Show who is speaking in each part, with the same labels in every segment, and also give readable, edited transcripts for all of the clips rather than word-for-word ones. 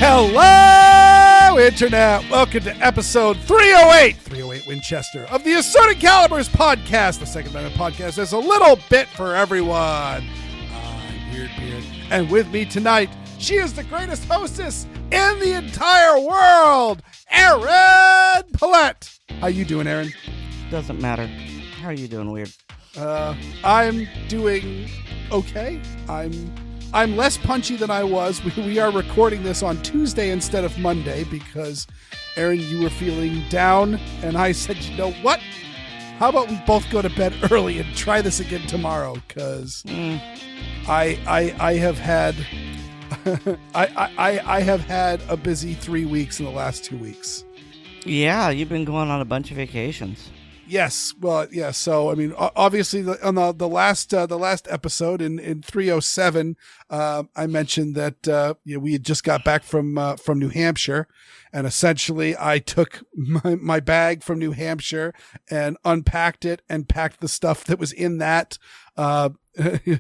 Speaker 1: Hello, Internet. Welcome to episode 308 Winchester of the Assorted Calibers podcast, the Second Amendment podcast. There's a little bit for everyone. I'm Weer'd, and with me tonight, she is the greatest hostess in the entire world, Aaron Paulette. How you doing, Aaron?
Speaker 2: Doesn't matter. How are you doing, Weer'd?
Speaker 1: I'm doing okay. I'm less punchy than I was. We are recording this on Tuesday instead of Monday because, Aaron, you were feeling down, and I said, you know what? How about we both go to bed early and try this again tomorrow? Because I have had I have had a busy 3 weeks in the last 2 weeks.
Speaker 2: Yeah, you've been going on a bunch of vacations.
Speaker 1: Yes, well, yeah. So, I mean, obviously, on the last episode in 307, I mentioned that we had just got back from New Hampshire, and essentially, I took my bag from New Hampshire and unpacked it and packed the stuff that was in that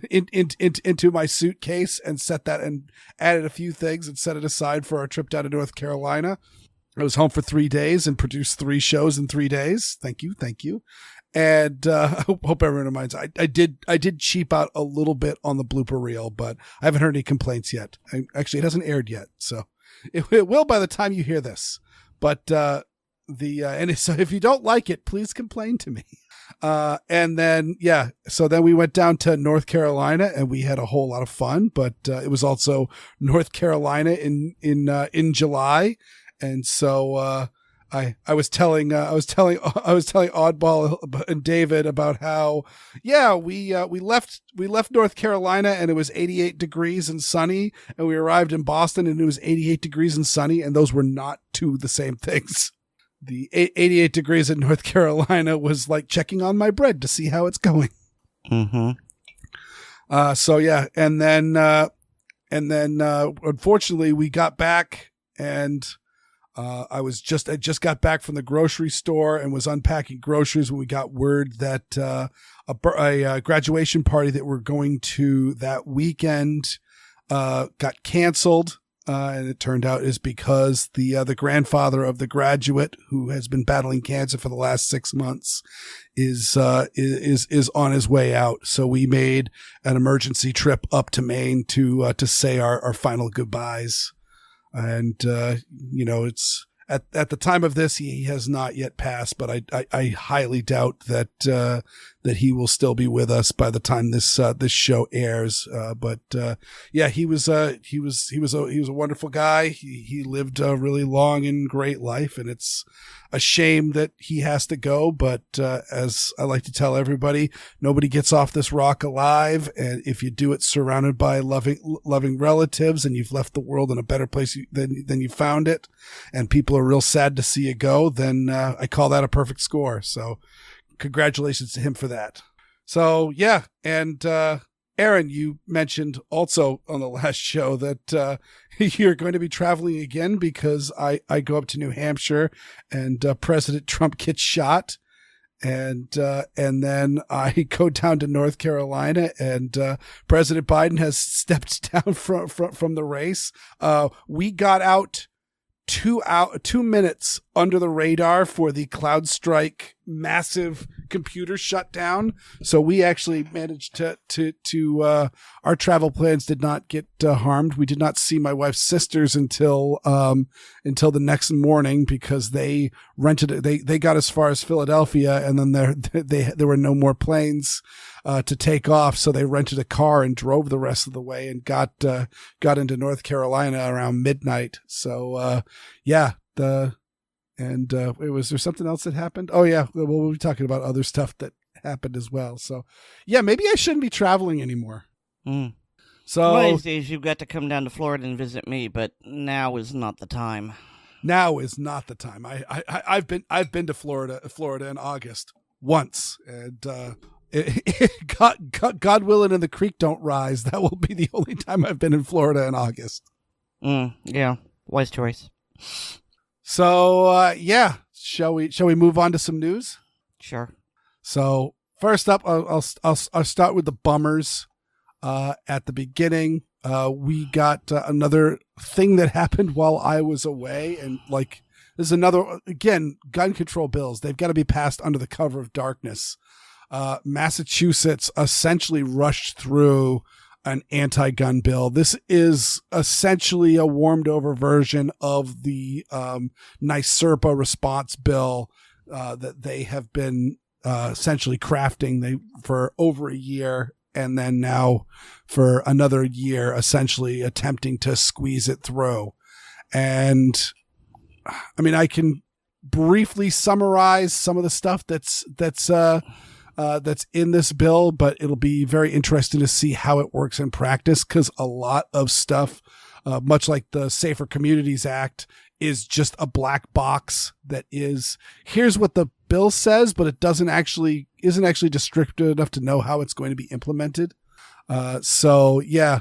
Speaker 1: into my suitcase and set that and added a few things and set it aside for our trip down to North Carolina. I was home for 3 days and produced 3 shows in 3 days. Thank you. And I hope everyone minds. I did cheap out a little bit on the blooper reel, but I haven't heard any complaints yet. Actually, it hasn't aired yet, so it will by the time you hear this. But so if you don't like it, please complain to me. And then so then we went down to North Carolina and we had a whole lot of fun. But it was also North Carolina in July. And so I was telling Oddball and David about how we left North Carolina and it was 88 degrees and sunny, and we arrived in Boston and it was 88 degrees and sunny, and those were not two the same things. The 88 degrees in North Carolina was like checking on my bread to see how it's going.
Speaker 2: Mm-hmm.
Speaker 1: And then unfortunately we got back and I just got back from the grocery store and was unpacking groceries when we got word that a graduation party that we're going to that weekend got canceled, and it turned out is because the grandfather of the graduate, who has been battling cancer for the last 6 months, is on his way out. So we made an emergency trip up to Maine to say our final goodbyes. And, it's at the time of this, he has not yet passed, but I highly doubt that he will still be with us by the time this show airs. But he was a wonderful guy. He lived a really long and great life, and it's a shame that he has to go. But, as I like to tell everybody, nobody gets off this rock alive. And if you do it surrounded by loving relatives, and you've left the world in a better place than you found it, and people are real sad to see you go, then, I call that a perfect score. So congratulations to him for that. So, and, Aaron, you mentioned also on the last show that you're going to be traveling again because I go up to New Hampshire and President Trump gets shot. And then I go down to North Carolina and President Biden has stepped down from the race. We got out 2 minutes under the radar for the CrowdStrike massive computer shutdown. So we actually managed to our travel plans did not get harmed. We did not see my wife's sisters until the next morning because they got as far as Philadelphia, and then there were no more planes to take off. So they rented a car and drove the rest of the way and got into North Carolina around midnight. So, was there something else that happened? Oh yeah. Well, we'll be talking about other stuff that happened as well. So maybe I shouldn't be traveling anymore.
Speaker 2: So one of these days you've got to come down to Florida and visit me, but now is not the time.
Speaker 1: Now is not the time. I've been to Florida in August once, and God willing and the creek don't rise, that will be the only time I've been in Florida in August.
Speaker 2: Yeah, wise choice.
Speaker 1: So, shall we move on to some news?
Speaker 2: Sure.
Speaker 1: So first up, I'll start with the bummers. At the beginning, we got another thing that happened while I was away, and like this is another again gun control bills. They've got to be passed under the cover of darkness. Massachusetts essentially rushed through an anti-gun bill. This is essentially a warmed over version of the NYSERPA response bill that they have been essentially crafting for over a year, and then now for another year essentially attempting to squeeze it through. And I mean, I can briefly summarize some of the stuff that's in this bill, but it'll be very interesting to see how it works in practice, because a lot of stuff, much like the Safer Communities Act, is just a black box that is, here's what the bill says, but it isn't actually descriptive enough to know how it's going to be implemented. Supposedly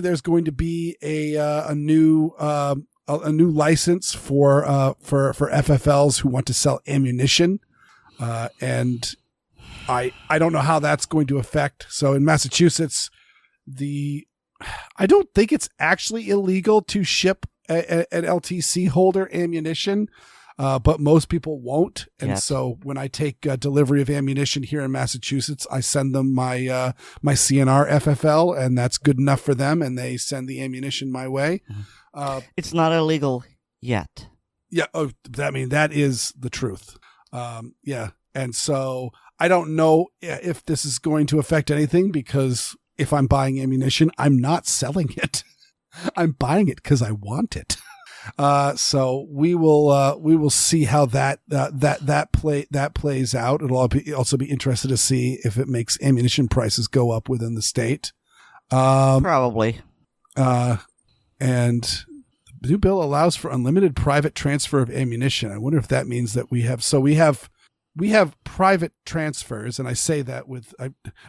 Speaker 1: there's going to be a new license for FFLs who want to sell ammunition. And I don't know how that's going to affect. So in Massachusetts, I don't think it's actually illegal to ship an LTC holder ammunition, but most people won't. And so when I take delivery of ammunition here in Massachusetts, I send them my CNR FFL, and that's good enough for them, and they send the ammunition my way.
Speaker 2: It's not illegal yet.
Speaker 1: Yeah. Oh, that is the truth. And so I don't know if this is going to affect anything, because if I'm buying ammunition, I'm not selling it. I'm buying it because I want it. So we will see how that plays out. It'll also be interested to see if it makes ammunition prices go up within the state.
Speaker 2: Probably.
Speaker 1: And the new bill allows for unlimited private transfer of ammunition. I wonder if that means that we have private transfers, and I say that with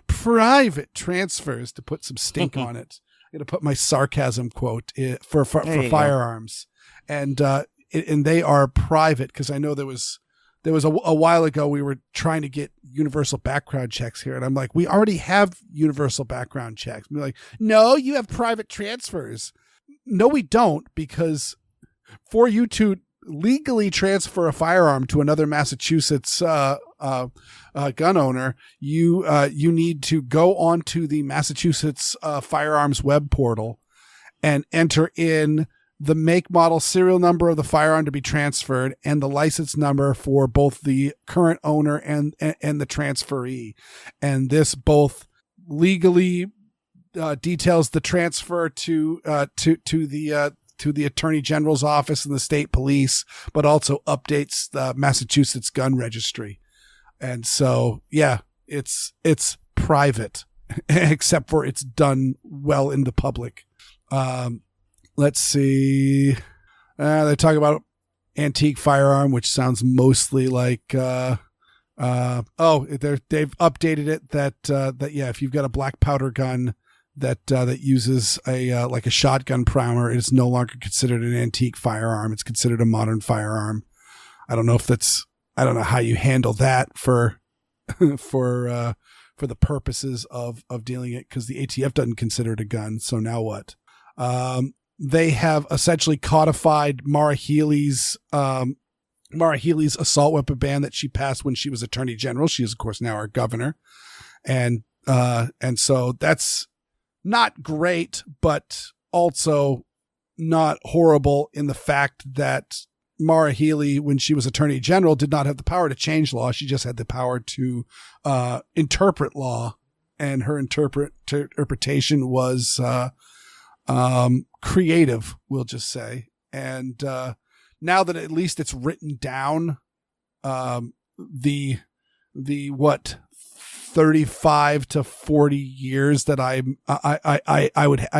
Speaker 1: private transfers to put some stink on it. I'm going to put my sarcasm quote for firearms, and they are private, because I know there was a while ago we were trying to get universal background checks here, and I'm like, we already have universal background checks. And they're like, no, you have private transfers. No, we don't, because for you to legally transfer a firearm to another Massachusetts gun owner, you need to go onto the Massachusetts firearms web portal and enter in the make, model, serial number of the firearm to be transferred, and the license number for both the current owner and the transferee. And this both legally details the transfer to the Attorney General's office and the state police, but also updates the Massachusetts gun registry. And so, it's private, except for it's done well in the public. Let's see. They talk about antique firearm, which sounds mostly like, they've updated it that if you've got a black powder gun that uses a shotgun primer, it is no longer considered an antique firearm. It's considered a modern firearm. I don't know how you handle that for the purposes of dealing it, because the ATF doesn't consider it a gun. So now what? They have essentially codified Maura Healey's assault weapon ban that she passed when she was Attorney General. She is, of course, now our governor, and so that's not great, but also not horrible in the fact that Maura Healey, when she was Attorney General, did not have the power to change law. She just had the power to interpret law, and her interpretation was creative, we'll just say. And now that at least it's written down, the 35 to 40 years that I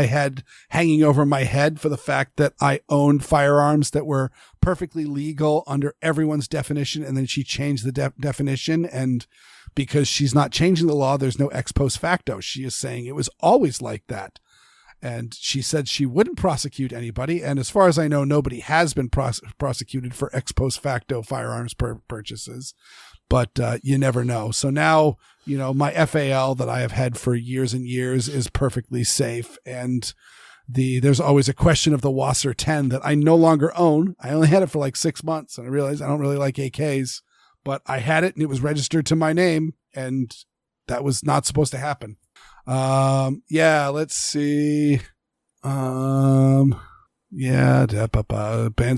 Speaker 1: had hanging over my head for the fact that I owned firearms that were perfectly legal under everyone's definition, and then she changed the definition and because she's not changing the law. There's no ex post facto. She is saying it was always like that. And she said she wouldn't prosecute anybody. And as far as I know, nobody has been prosecuted for ex post facto firearms purchases. But you never know. So now, my FAL that I have had for years and years is perfectly safe. And there's always a question of the Wasser 10 that I no longer own. I only had it for like 6 months, and I realized I don't really like AKs, but I had it and it was registered to my name, and that was not supposed to happen. Let's see. Bans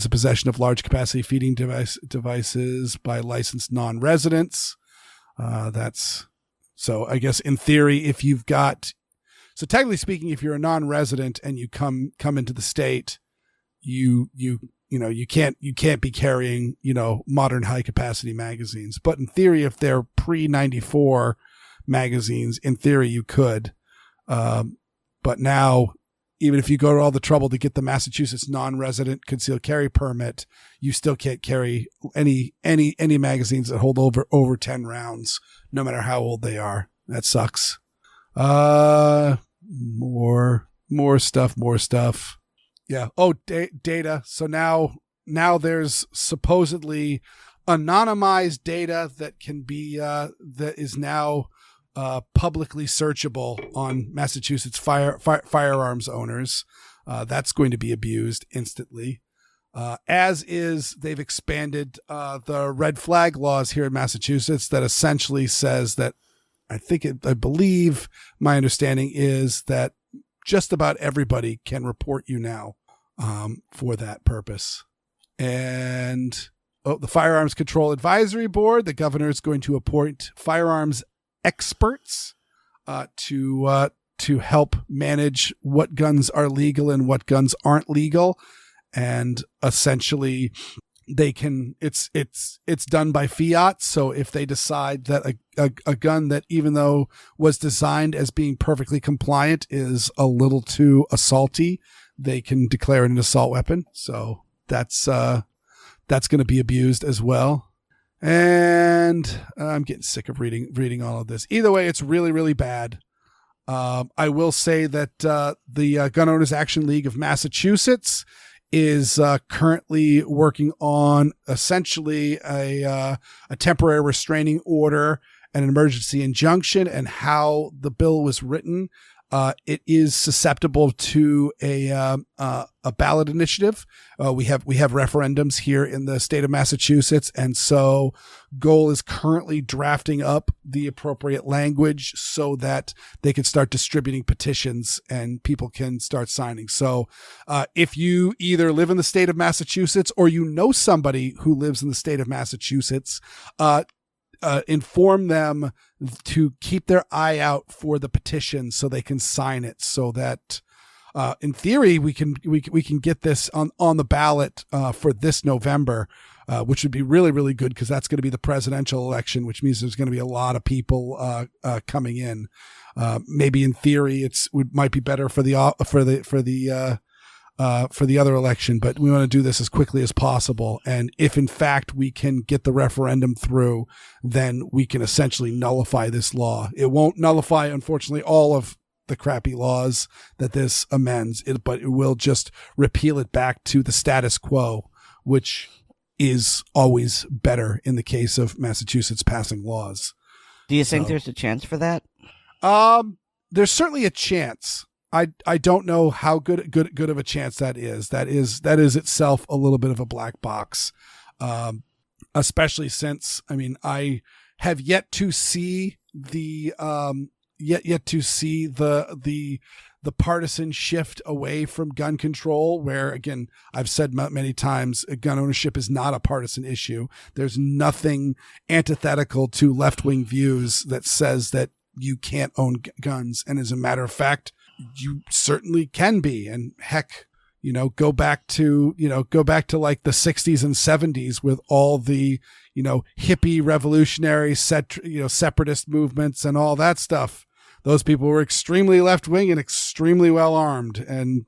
Speaker 1: the possession of large capacity feeding devices by licensed non-residents. So I guess in theory, so technically speaking, if you're a non-resident and you come into the state, you can't be carrying, modern high capacity magazines. But in theory, if they're pre-94 magazines, in theory you could. But now, even if you go to all the trouble to get the Massachusetts non-resident concealed carry permit, you still can't carry any magazines that hold over 10 rounds, no matter how old they are. That sucks. More stuff. Yeah. Oh, data. So now there's supposedly anonymized data that can be, that is now, publicly searchable on Massachusetts firearms owners. That's going to be abused instantly. They've expanded, the red flag laws here in Massachusetts that essentially says that I believe my understanding is that just about everybody can report you now, for that purpose. And the Firearms Control Advisory Board, the governor is going to appoint firearms experts to help manage what guns are legal and what guns aren't legal. And essentially it's done by fiat. So if they decide that a gun that, even though was designed as being perfectly compliant, is a little too assaulty, they can declare it an assault weapon. So that's going to be abused as well. And I'm getting sick of reading all of this. Either way, it's really, really bad. I will say that the Gun Owners Action League of Massachusetts is currently working on essentially a temporary restraining order and an emergency injunction. And how the bill was written, it is susceptible to a ballot initiative. We have referendums here in the state of Massachusetts, and so Goal is currently drafting up the appropriate language so that they can start distributing petitions and people can start signing. So if you either live in the state of Massachusetts or you know somebody who lives in the state of Massachusetts, inform them to keep their eye out for the petition so they can sign it, so that in theory we can get this on the ballot for this November, which would be really, really good, because that's going to be the presidential election, which means there's going to be a lot of people coming in. Maybe in theory it might be better for the other election, but we want to do this as quickly as possible. And if in fact we can get the referendum through, then we can essentially nullify this law. It won't nullify, unfortunately, all of the crappy laws that this amends, but it will just repeal it back to the status quo, which is always better in the case of Massachusetts passing laws.
Speaker 2: Do you think there's a chance for that?
Speaker 1: There's certainly a chance. I don't know how good of a chance that is. That is itself a little bit of a black box, especially since, I have yet to see the partisan shift away from gun control, where, again, I've said many times, gun ownership is not a partisan issue. There's nothing antithetical to left-wing views that says that you can't own guns. And as a matter of fact, you certainly can be. And heck, go back to like the 60s and 70s with all the, hippie revolutionary separatist movements and all that stuff. Those people were extremely left-wing and extremely well armed. And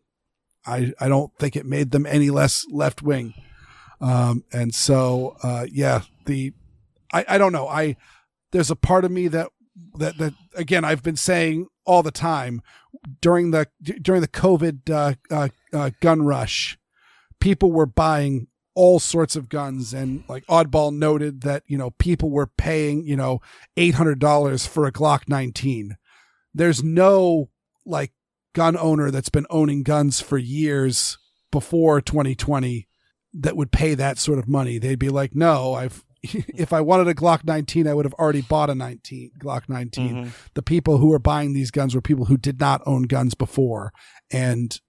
Speaker 1: I don't think it made them any less left-wing. And so, I don't know. there's a part of me that again, I've been saying all the time during the COVID gun rush, people were buying all sorts of guns, and like Oddball noted that, people were paying, $800 for a Glock 19. There's no like gun owner that's been owning guns for years before 2020 that would pay that sort of money. They'd be like, no, if I wanted a Glock 19, I would have already bought a Glock 19. Mm-hmm. The people who were buying these guns were people who did not own guns before. And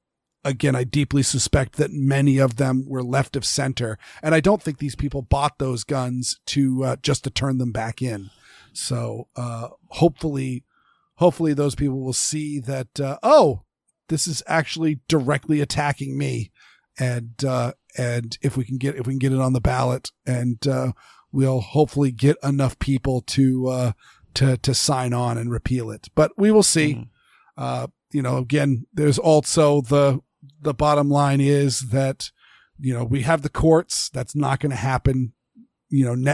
Speaker 1: again, I deeply suspect that many of them were left of center. And I don't think these people bought those guns to just to turn them back in. So hopefully those people will see that, this is actually directly attacking me. And if we can get it on the ballot, and we'll hopefully get enough people to sign on and repeal it. But we will see. Mm-hmm. Again, there's also the bottom line is that, we have the courts. That's not going to happen, within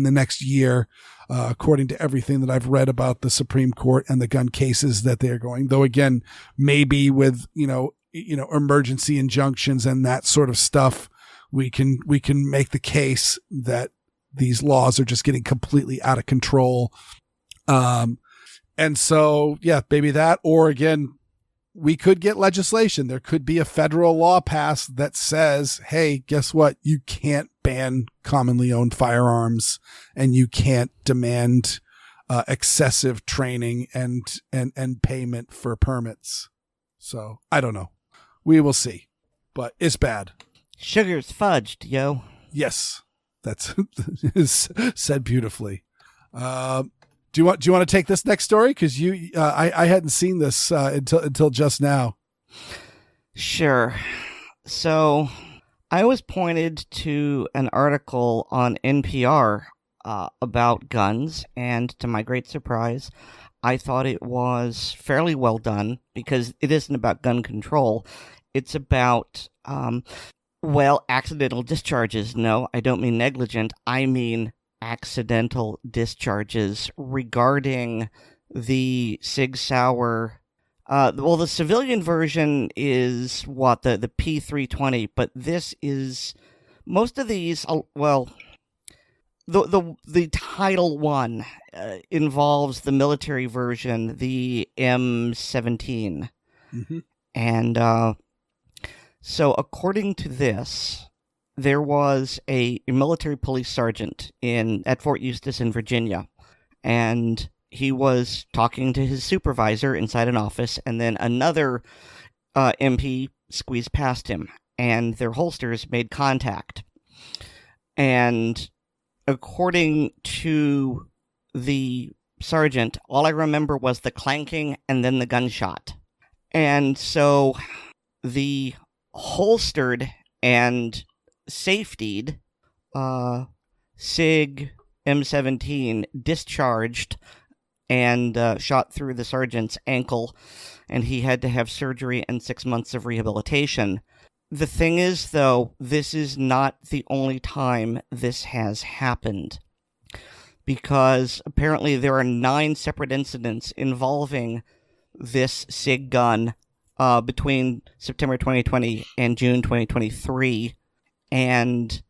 Speaker 1: the next year, according to everything that I've read about the Supreme Court and the gun cases that they're going, though again, maybe with, emergency injunctions and that sort of stuff, we can make the case that these laws are just getting completely out of control. And so, yeah, maybe that, or again, we could get legislation. There could be a federal law passed that says, hey, guess what? You can't ban commonly owned firearms, and you can't demand excessive training and payment for permits. So I don't know. We will see, but it's bad.
Speaker 2: Sugar's fudged, yo.
Speaker 1: Yes, that's said beautifully. Do you want to take this next story? Because I hadn't seen this until just now.
Speaker 2: Sure. So I was pointed to an article on NPR about guns, and to my great surprise, I thought it was fairly well done, because it isn't about gun control. It's about, accidental discharges. No, I don't mean negligent. I mean accidental discharges regarding the Sig Sauer. The civilian version is the P320, but this is, most of these, the Title 1 involves the military version, the M17. Mm-hmm. And so according to this, there was a military police sergeant at Fort Eustis in Virginia, and he was talking to his supervisor inside an office, and then another MP squeezed past him, and their holsters made contact. And according to the sergeant, all I remember was the clanking and then the gunshot. And so the holstered and safetied SIG M17 discharged and shot through the sergeant's ankle, and he had to have surgery and 6 months of rehabilitation. The thing is, though, this is not the only time this has happened, because apparently there are 9 separate incidents involving this SIG gun between September 2020 and June 2023, and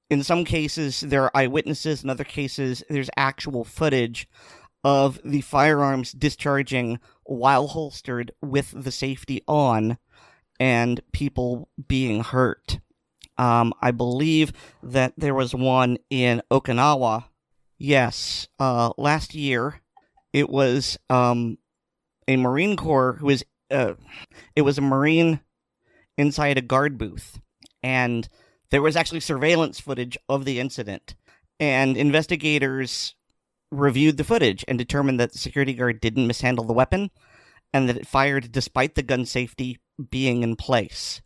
Speaker 2: in some cases there are eyewitnesses, in other cases there's actual footage of the firearms discharging while holstered with the safety on, and people being hurt. I believe that there was one in Okinawa. Yes, last year it was a Marine Corps who was it was a Marine inside a guard booth, and there was actually surveillance footage of the incident, and investigators reviewed the footage and determined that the security guard didn't mishandle the weapon and that it fired despite the gun safety being in place.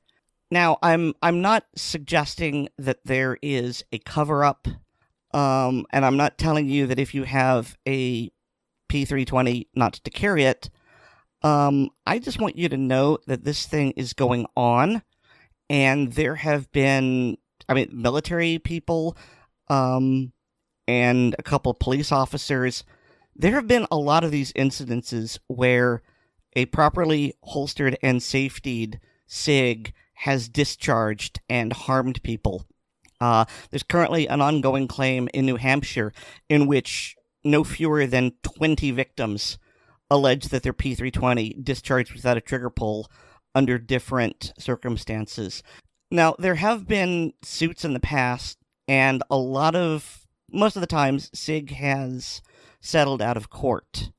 Speaker 2: Now, I'm not suggesting that there is a cover-up, and I'm not telling you that if you have a P320 not to carry it. I just want you to know that this thing is going on, and there have been, military people and a couple of police officers. There have been a lot of these incidences where a properly holstered and safetied SIG has discharged and harmed people. There's currently an ongoing claim in New Hampshire in which no fewer than 20 victims allege that their P320 discharged without a trigger pull under different circumstances. Now, there have been suits in the past, and most of the times, SIG has settled out of court.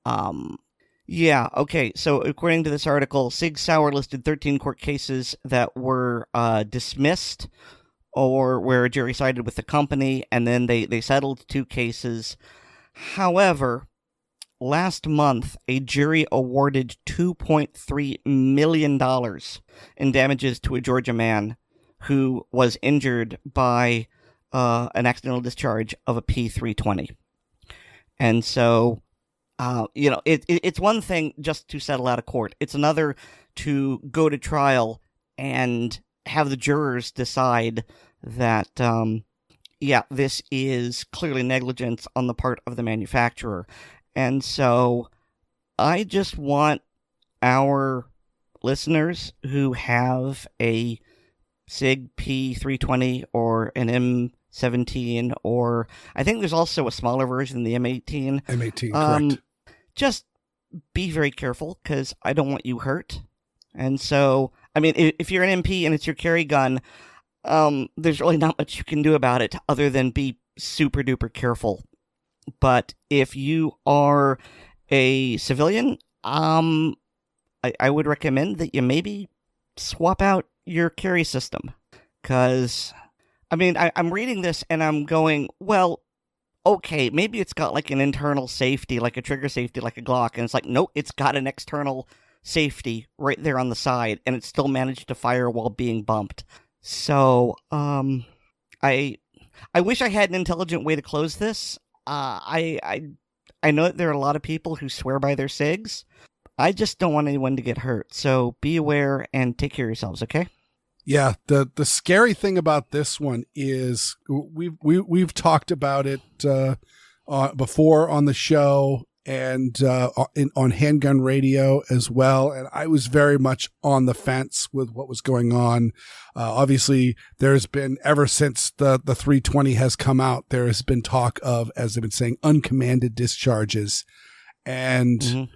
Speaker 2: So according to this article, Sig Sauer listed 13 court cases that were dismissed or where a jury sided with the company, and then they settled 2 cases. However, last month, a jury awarded $2.3 million in damages to a Georgia man who was injured by an accidental discharge of a P320. And so, it's one thing just to settle out of court. It's another to go to trial and have the jurors decide that, this is clearly negligence on the part of the manufacturer. And so I just want our listeners who have a SIG P320 or an M17, or I think there's also a smaller version, the M18.
Speaker 1: M18, correct.
Speaker 2: Just be very careful, because I don't want you hurt. And so, I mean, if you're an MP and it's your carry gun, there's really not much you can do about it other than be super duper careful. But if you are a civilian, I would recommend that you maybe swap out your carry system. Because, I mean, I'm reading this and I'm going, well, okay, maybe it's got like an internal safety, like a trigger safety, like a Glock. And it's like, nope, it's got an external safety right there on the side, and it still managed to fire while being bumped. So, I wish I had an intelligent way to close this. I know that there are a lot of people who swear by their SIGs. I just don't want anyone to get hurt. So be aware and take care of yourselves, okay?
Speaker 1: Yeah, the scary thing about this one is we've talked about it before on the show and on Handgun Radio as well. And I was very much on the fence with what was going on. Obviously, there's been, ever since the 320 has come out, there has been talk of, as they've been saying, uncommanded discharges. And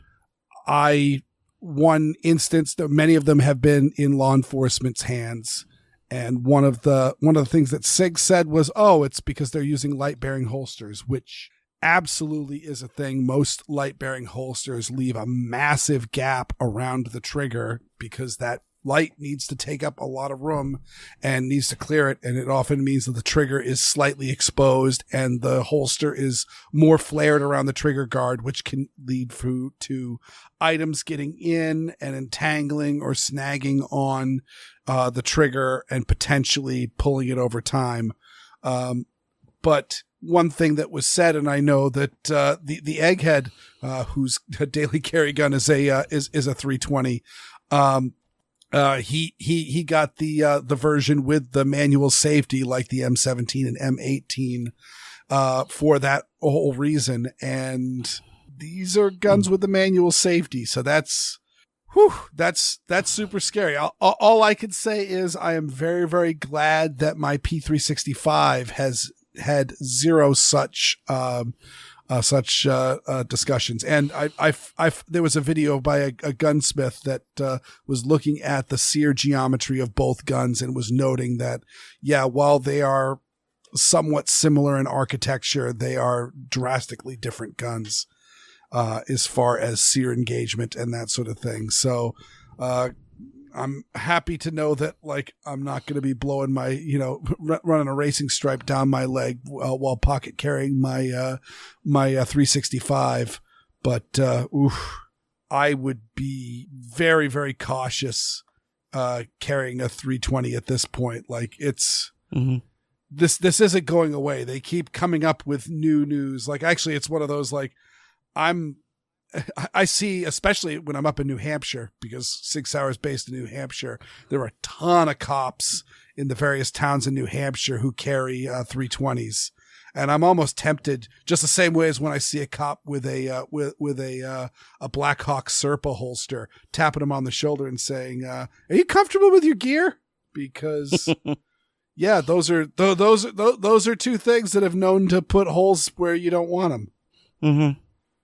Speaker 1: one instance that many of them have been in law enforcement's hands. And one of the things that SIG said was, it's because they're using light bearing holsters, which absolutely is a thing. Most light bearing holsters leave a massive gap around the trigger because that light needs to take up a lot of room and needs to clear it. And it often means that the trigger is slightly exposed and the holster is more flared around the trigger guard, which can lead to items getting in and entangling or snagging on the trigger and potentially pulling it over time. But one thing that was said, and I know that the Egghead, whose daily carry gun is a 320, he got the version with the manual safety like the M17 and M18 for that whole reason. And these are guns with the manual safety, so that's super scary. All I could say is I am very, very glad that my P365 has had zero such discussions. And there was a video by a gunsmith that was looking at the sear geometry of both guns and was noting that, while they are somewhat similar in architecture, they are drastically different guns as far as sear engagement and that sort of thing. So I'm happy to know that, like, I'm not going to be blowing my, running a racing stripe down my leg while pocket carrying my 365. But I would be very, very cautious carrying a 320 at this point. Like, it's this isn't going away. They keep coming up with new news. Like, actually, it's one of those, like, I see, especially when I'm up in New Hampshire, because Sig Sauer is based in New Hampshire, there are a ton of cops in the various towns in New Hampshire who carry 320s. And I'm almost tempted, just the same way as when I see a cop with a Black Hawk Serpa holster, tapping him on the shoulder and saying, "Are you comfortable with your gear?" Because, yeah, those are two things that have known to put holes where you don't want them.
Speaker 2: Mm-hmm.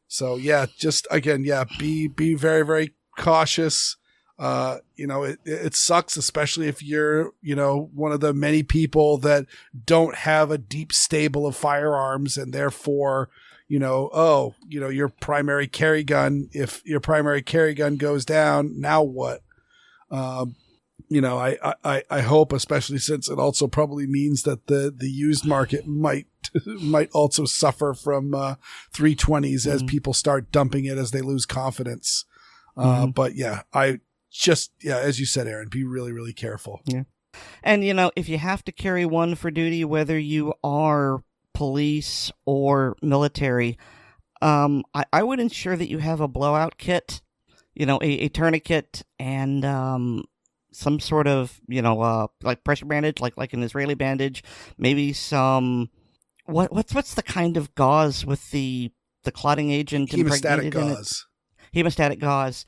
Speaker 1: So yeah, just again, yeah, be very, very cautious. It sucks, especially if you're, one of the many people that don't have a deep stable of firearms, and therefore, your primary carry gun, if your primary carry gun goes down, now what? I hope, especially since it also probably means that the used market might also suffer from 320s as people start dumping it as they lose confidence. But yeah, as you said, Aaron, be really, really careful.
Speaker 2: Yeah. And, if you have to carry one for duty, whether you are police or military, I would ensure that you have a blowout kit, a tourniquet and some sort of, like pressure bandage, like an Israeli bandage, maybe some, what's the kind of gauze with the clotting agent
Speaker 1: hemostatic
Speaker 2: impregnated
Speaker 1: gauze.
Speaker 2: In it? Hemostatic gauze.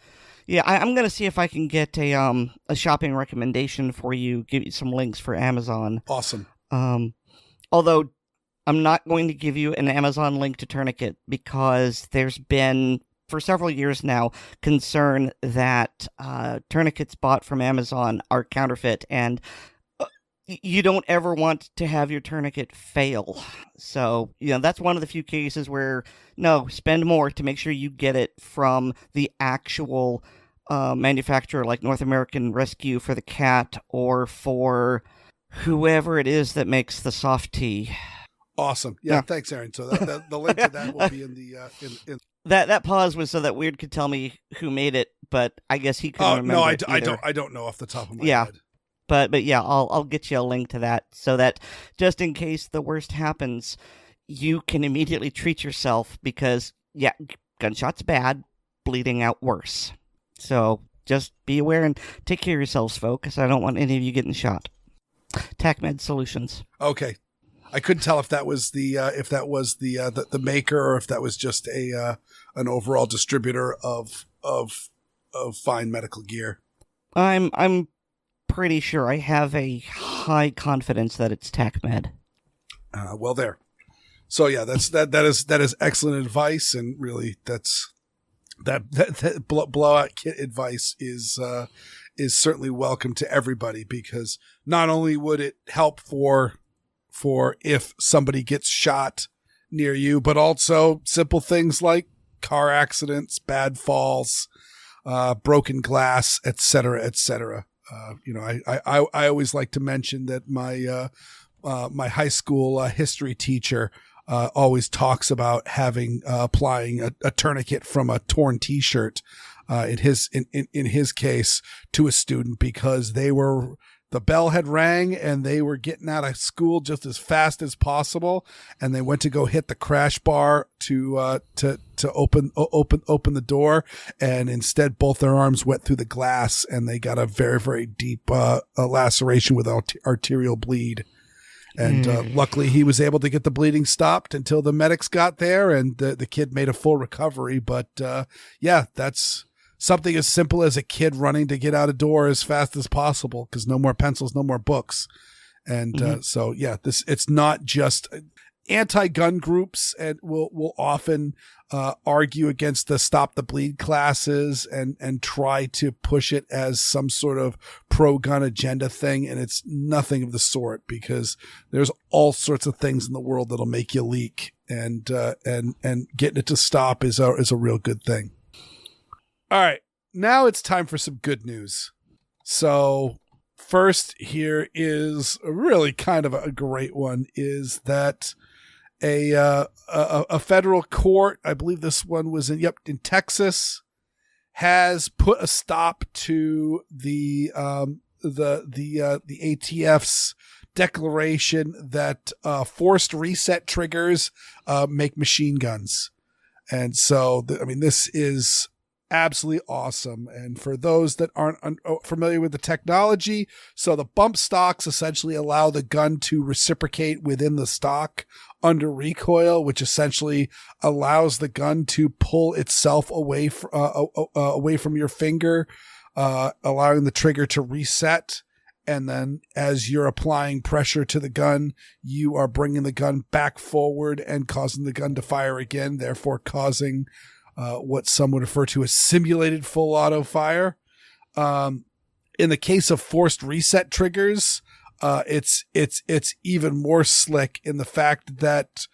Speaker 2: Yeah, I'm going to see if I can get a shopping recommendation for you, give you some links for Amazon.
Speaker 1: Awesome.
Speaker 2: Although I'm not going to give you an Amazon link to tourniquet because there's been, for several years now, concern that tourniquets bought from Amazon are counterfeit, and you don't ever want to have your tourniquet fail. So, that's one of the few cases where, no, spend more to make sure you get it from the actual manufacturer, like North American Rescue for the cat, or for whoever it is that makes the soft tea.
Speaker 1: Awesome. Yeah. Thanks, Aaron. So the link to that will be in the in.
Speaker 2: That pause was so that Weer'd could tell me who made it, but I guess he couldn't remember.
Speaker 1: No, I don't know off the top of my head.
Speaker 2: But yeah, I'll get you a link to that so that just in case the worst happens, you can immediately treat yourself because, yeah, gunshots bad, bleeding out worse. So just be aware and take care of yourselves, folks. I don't want any of you getting shot. TACMed Solutions. Okay.
Speaker 1: I couldn't tell if that was the maker or if that was just an overall distributor of fine medical gear.
Speaker 2: I'm pretty sure. I have a high confidence that it's TACMed.
Speaker 1: Well, there. So yeah, that is excellent advice, and really that blowout kit advice is certainly welcome to everybody, because not only would it help for if somebody gets shot near you, but also simple things like car accidents, bad falls, broken glass, etc., etc. I always like to mention that my my high school history teacher always talks about applying a tourniquet from a torn T-shirt in his case to a student, because the bell had rang and they were getting out of school just as fast as possible, and they went to go hit the crash bar to open the door, and instead both their arms went through the glass and they got a very, very deep laceration with arterial bleed. And luckily he was able to get the bleeding stopped until the medics got there, and the kid made a full recovery. But yeah, that's something as simple as a kid running to get out a door as fast as possible, because no more pencils, no more books. And so, yeah, it's not just anti-gun groups, and will often argue against the Stop the Bleed classes and try to push it as some sort of pro-gun agenda thing. And it's nothing of the sort, because there's all sorts of things in the world that'll make you leak, and getting it to stop is a real good thing. All right, now it's time for some good news. So first, here is a really kind of a great one, is that a federal court, I believe this one was in Texas, has put a stop to the ATF's declaration that forced reset triggers make machine guns. And so, this is absolutely awesome. And for those that aren't familiar with the technology, so the bump stocks essentially allow the gun to reciprocate within the stock under recoil, which essentially allows the gun to pull itself away from your finger, allowing the trigger to reset. And then as you're applying pressure to the gun, you are bringing the gun back forward and causing the gun to fire again, therefore causing what some would refer to as simulated full auto fire. In the case of forced reset triggers, it's even more slick in the fact that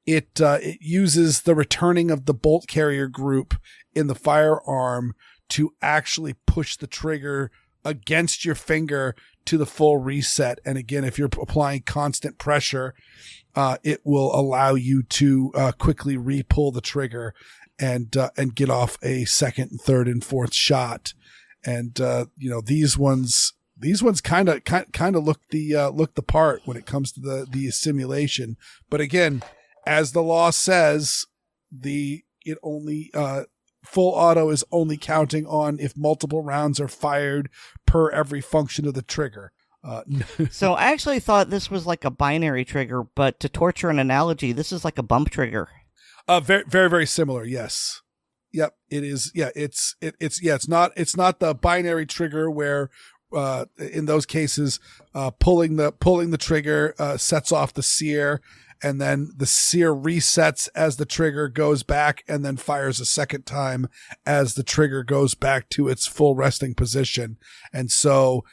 Speaker 1: it uses the returning of the bolt carrier group in the firearm to actually push the trigger against your finger to the full reset. And again, if you're applying constant pressure, it will allow you to quickly re-pull the trigger and get off a second, third, and fourth shot. And these ones kind of look the part when it comes to the simulation. But again, as the law says, it only full auto is only counting on if multiple rounds are fired per every function of the trigger.
Speaker 2: So I actually thought this was like a binary trigger, but to torture an analogy, this is like a bump trigger.
Speaker 1: Very, very, very similar. Yes. Yep. It is. Yeah. It's not the binary trigger where, in those cases, pulling the trigger, sets off the sear, and then the sear resets as the trigger goes back and then fires a second time as the trigger goes back to its full resting position. And so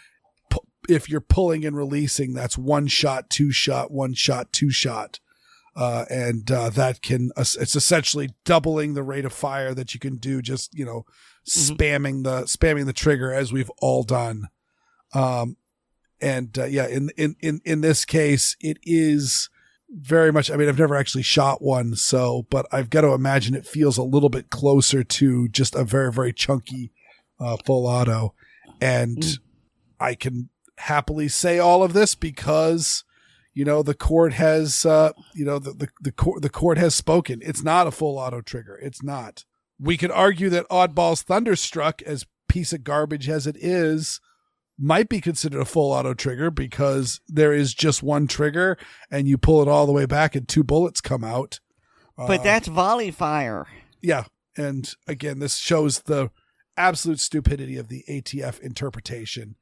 Speaker 1: if you're pulling and releasing, that's one shot, two shot, one shot, two shot. That can, it's essentially doubling the rate of fire that you can do just, spamming the trigger as we've all done. In this case, it is very much, I mean, I've never actually shot one, but I've got to imagine it feels a little bit closer to just a very, very chunky, full auto. And I can happily say all of this because, the court has, the court has spoken. It's not a full auto trigger. It's not. We could argue that Oddball's Thunderstruck, as piece of garbage as it is, might be considered a full auto trigger because there is just one trigger and you pull it all the way back and two bullets come out.
Speaker 2: But that's volley fire.
Speaker 1: Yeah. And again, this shows the absolute stupidity of the ATF interpretation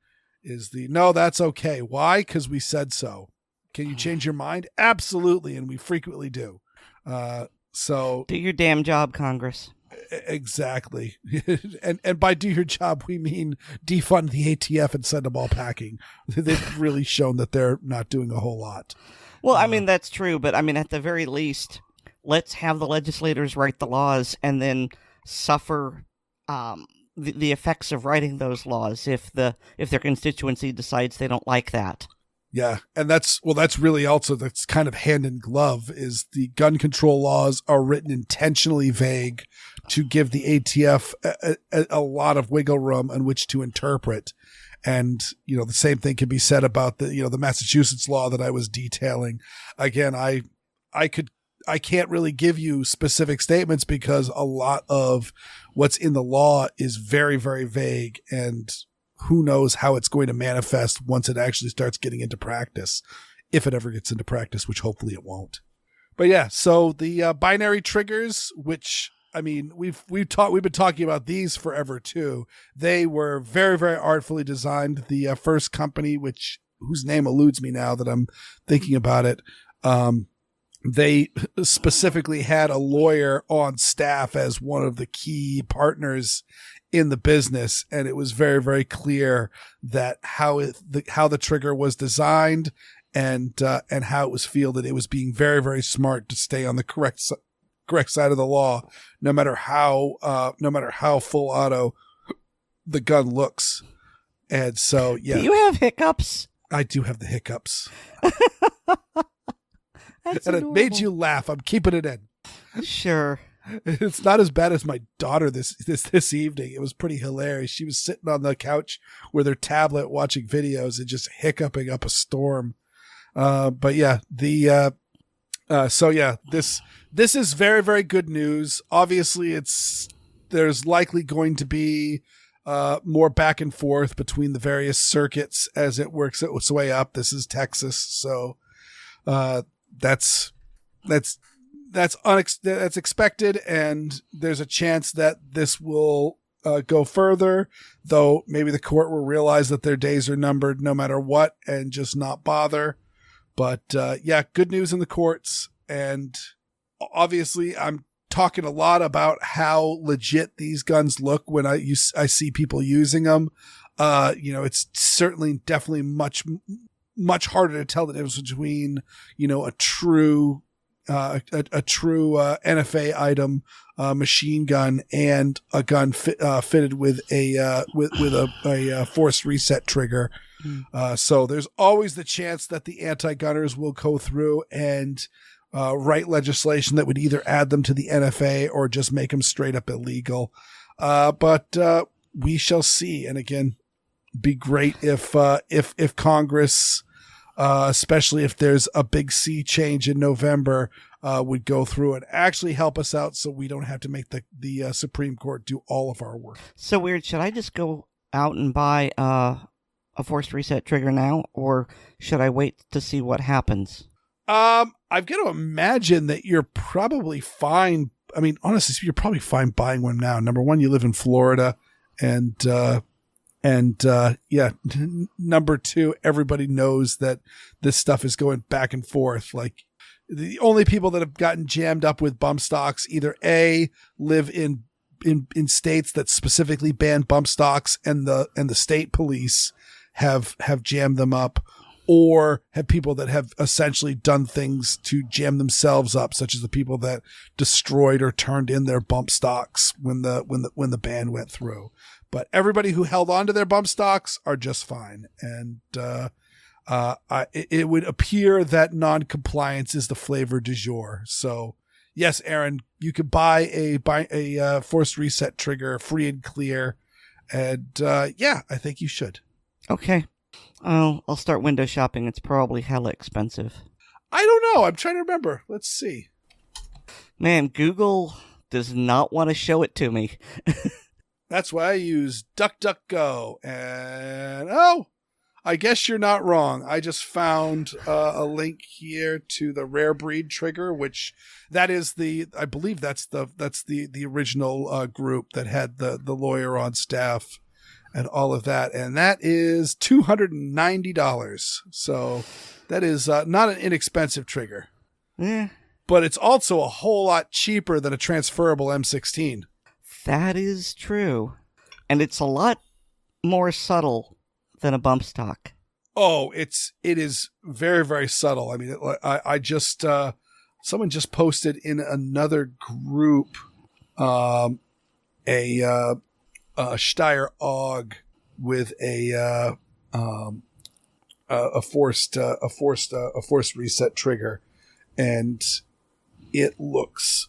Speaker 1: no, that's okay. Why? Because we said so. Can you change your mind? Absolutely. And we frequently do. Do your damn job, Congress. Exactly. and by do your job, we mean defund the ATF and send them all packing. They've really shown that they're not doing a whole lot.
Speaker 2: Well, I mean, that's true. But I mean, at the very least, let's have the legislators write the laws and then suffer the effects of writing those laws if their constituency decides they don't like that.
Speaker 1: Yeah, and that's really also, that's kind of hand in glove, is the gun control laws are written intentionally vague to give the ATF a lot of wiggle room on which to interpret. And, the same thing can be said about the Massachusetts law that I was detailing. Again, I can't really give you specific statements because a lot of what's in the law is very, very vague, and who knows how it's going to manifest once it actually starts getting into practice, if it ever gets into practice, which hopefully it won't. But yeah, so the binary triggers, which, I mean, we've been talking about these forever too. They were very, very artfully designed. The first company, whose name eludes me now that I'm thinking about it, they specifically had a lawyer on staff as one of the key partners in the business, and it was very, very clear that how the trigger was designed and how it was fielded. It was being very, very smart to stay on the correct side of the law, no matter how full auto the gun looks. And so, yeah.
Speaker 2: Do you have hiccups?
Speaker 1: I do have the hiccups.
Speaker 2: That's
Speaker 1: and
Speaker 2: adorable.
Speaker 1: It made you laugh. I'm keeping it in.
Speaker 2: Sure.
Speaker 1: It's not as bad as my daughter this evening. It was pretty hilarious. She was sitting on the couch with her tablet watching videos and just hiccuping up a storm. But yeah, this is very, very good news. Obviously, it's there's likely going to be more back and forth between the various circuits as it works its way up. This is Texas, so that's expected, and there's a chance that this will go further, though maybe the court will realize that their days are numbered no matter what and just not bother. But yeah, good news in the courts, and obviously I'm talking a lot about how legit these guns look when I see people using them. It's certainly definitely much harder to tell the difference between, a true NFA item, machine gun, and a gun fitted with a forced reset trigger. So there's always the chance that the anti-gunners will go through and write legislation that would either add them to the NFA or just make them straight up illegal. But we shall see. And again, be great if Congress, especially if there's a big sea change in November, would go through and actually help us out so we don't have to make the Supreme Court do all of our work.
Speaker 2: So Weer'd, should I just go out and buy a forced reset trigger now, or should I wait to see what happens?
Speaker 1: I've got to imagine that you're probably fine. I mean, honestly, you're probably fine buying one now. Number one, you live in Florida, and number two, everybody knows that this stuff is going back and forth. Like, the only people that have gotten jammed up with bump stocks either A, live in states that specifically ban bump stocks, and the state police have jammed them up, or have people that have essentially done things to jam themselves up, such as the people that destroyed or turned in their bump stocks when the ban went through. But everybody who held on to their bump stocks are just fine. And it would appear that non-compliance is the flavor du jour. So yes, Aaron, you could buy a forced reset trigger free and clear. And yeah, I think you should.
Speaker 2: Okay. I'll start window shopping. It's probably hella expensive.
Speaker 1: I don't know. I'm trying to remember. Let's see.
Speaker 2: Man, Google does not want to show it to me.
Speaker 1: That's why I use DuckDuckGo. And, I guess you're not wrong. I just found a link here to the Rare Breed trigger, which that is I believe that's the original group that had the lawyer on staff and all of that. And that is $290. So that is not an inexpensive trigger.
Speaker 2: Yeah.
Speaker 1: But it's also a whole lot cheaper than a transferable M16.
Speaker 2: That is true. And it's a lot more subtle than a bump stock.
Speaker 1: Oh, it is very, very subtle. I mean, I just, someone just posted in another group, a Steyr AUG with a forced reset trigger, and it looks.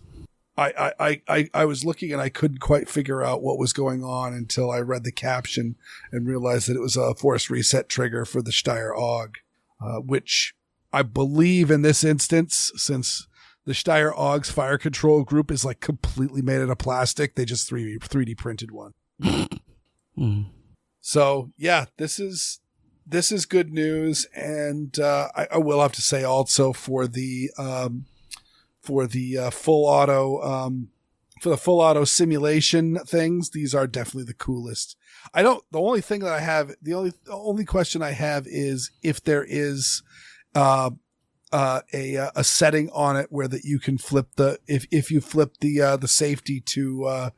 Speaker 1: I was looking and I couldn't quite figure out what was going on until I read the caption and realized that it was a forced reset trigger for the Steyr AUG, which I believe in this instance, since the Steyr AUG's fire control group is like completely made out of plastic, they just 3D printed one. So yeah, this is good news, and I will have to say also for the full auto simulation things, these are definitely the coolest. The only question I have is if there is a setting on it where that you can flip if you flip the safety to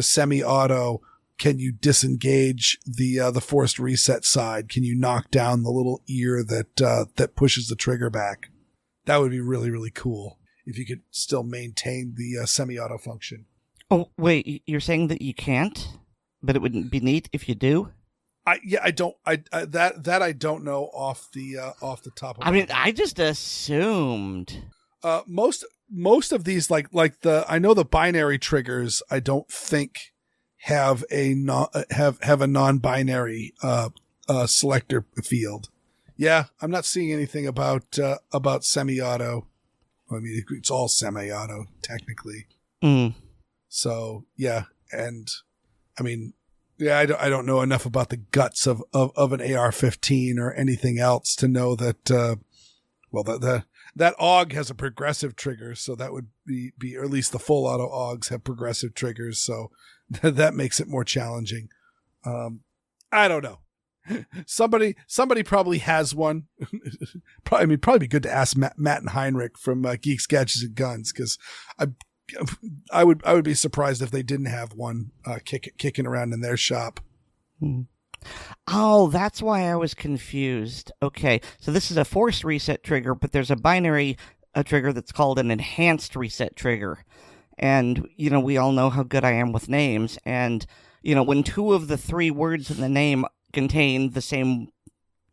Speaker 1: semi-auto, can you disengage the forced reset side? Can you knock down the little ear that pushes the trigger back? That would be really, really cool if you could still maintain the semi-auto function.
Speaker 2: Oh, wait, you're saying that you can't, but it wouldn't be neat if you do?
Speaker 1: I don't know off the top of my head.
Speaker 2: I just assumed.
Speaker 1: Most of these I know the binary triggers, I don't think have a non-binary selector field. Yeah, I'm not seeing anything about semi-auto. I mean, it's all semi-auto technically. So yeah, and I mean, yeah, I don't know enough about the guts of an AR-15 or anything else to know that. That AUG has a progressive trigger, so that would be or at least the full auto AUGs have progressive triggers, so that makes it more challenging. I don't know. Somebody probably has one. Probably be good to ask Matt and Heinrich from Geeks, Gadgets, and Guns, because I would be surprised if they didn't have one kicking around in their shop.
Speaker 2: Oh, that's why I was confused. Okay, so this is a forced reset trigger, but there's a binary trigger that's called an enhanced reset trigger. And, we all know how good I am with names. And, when 2 of the 3 words in the name contain the same,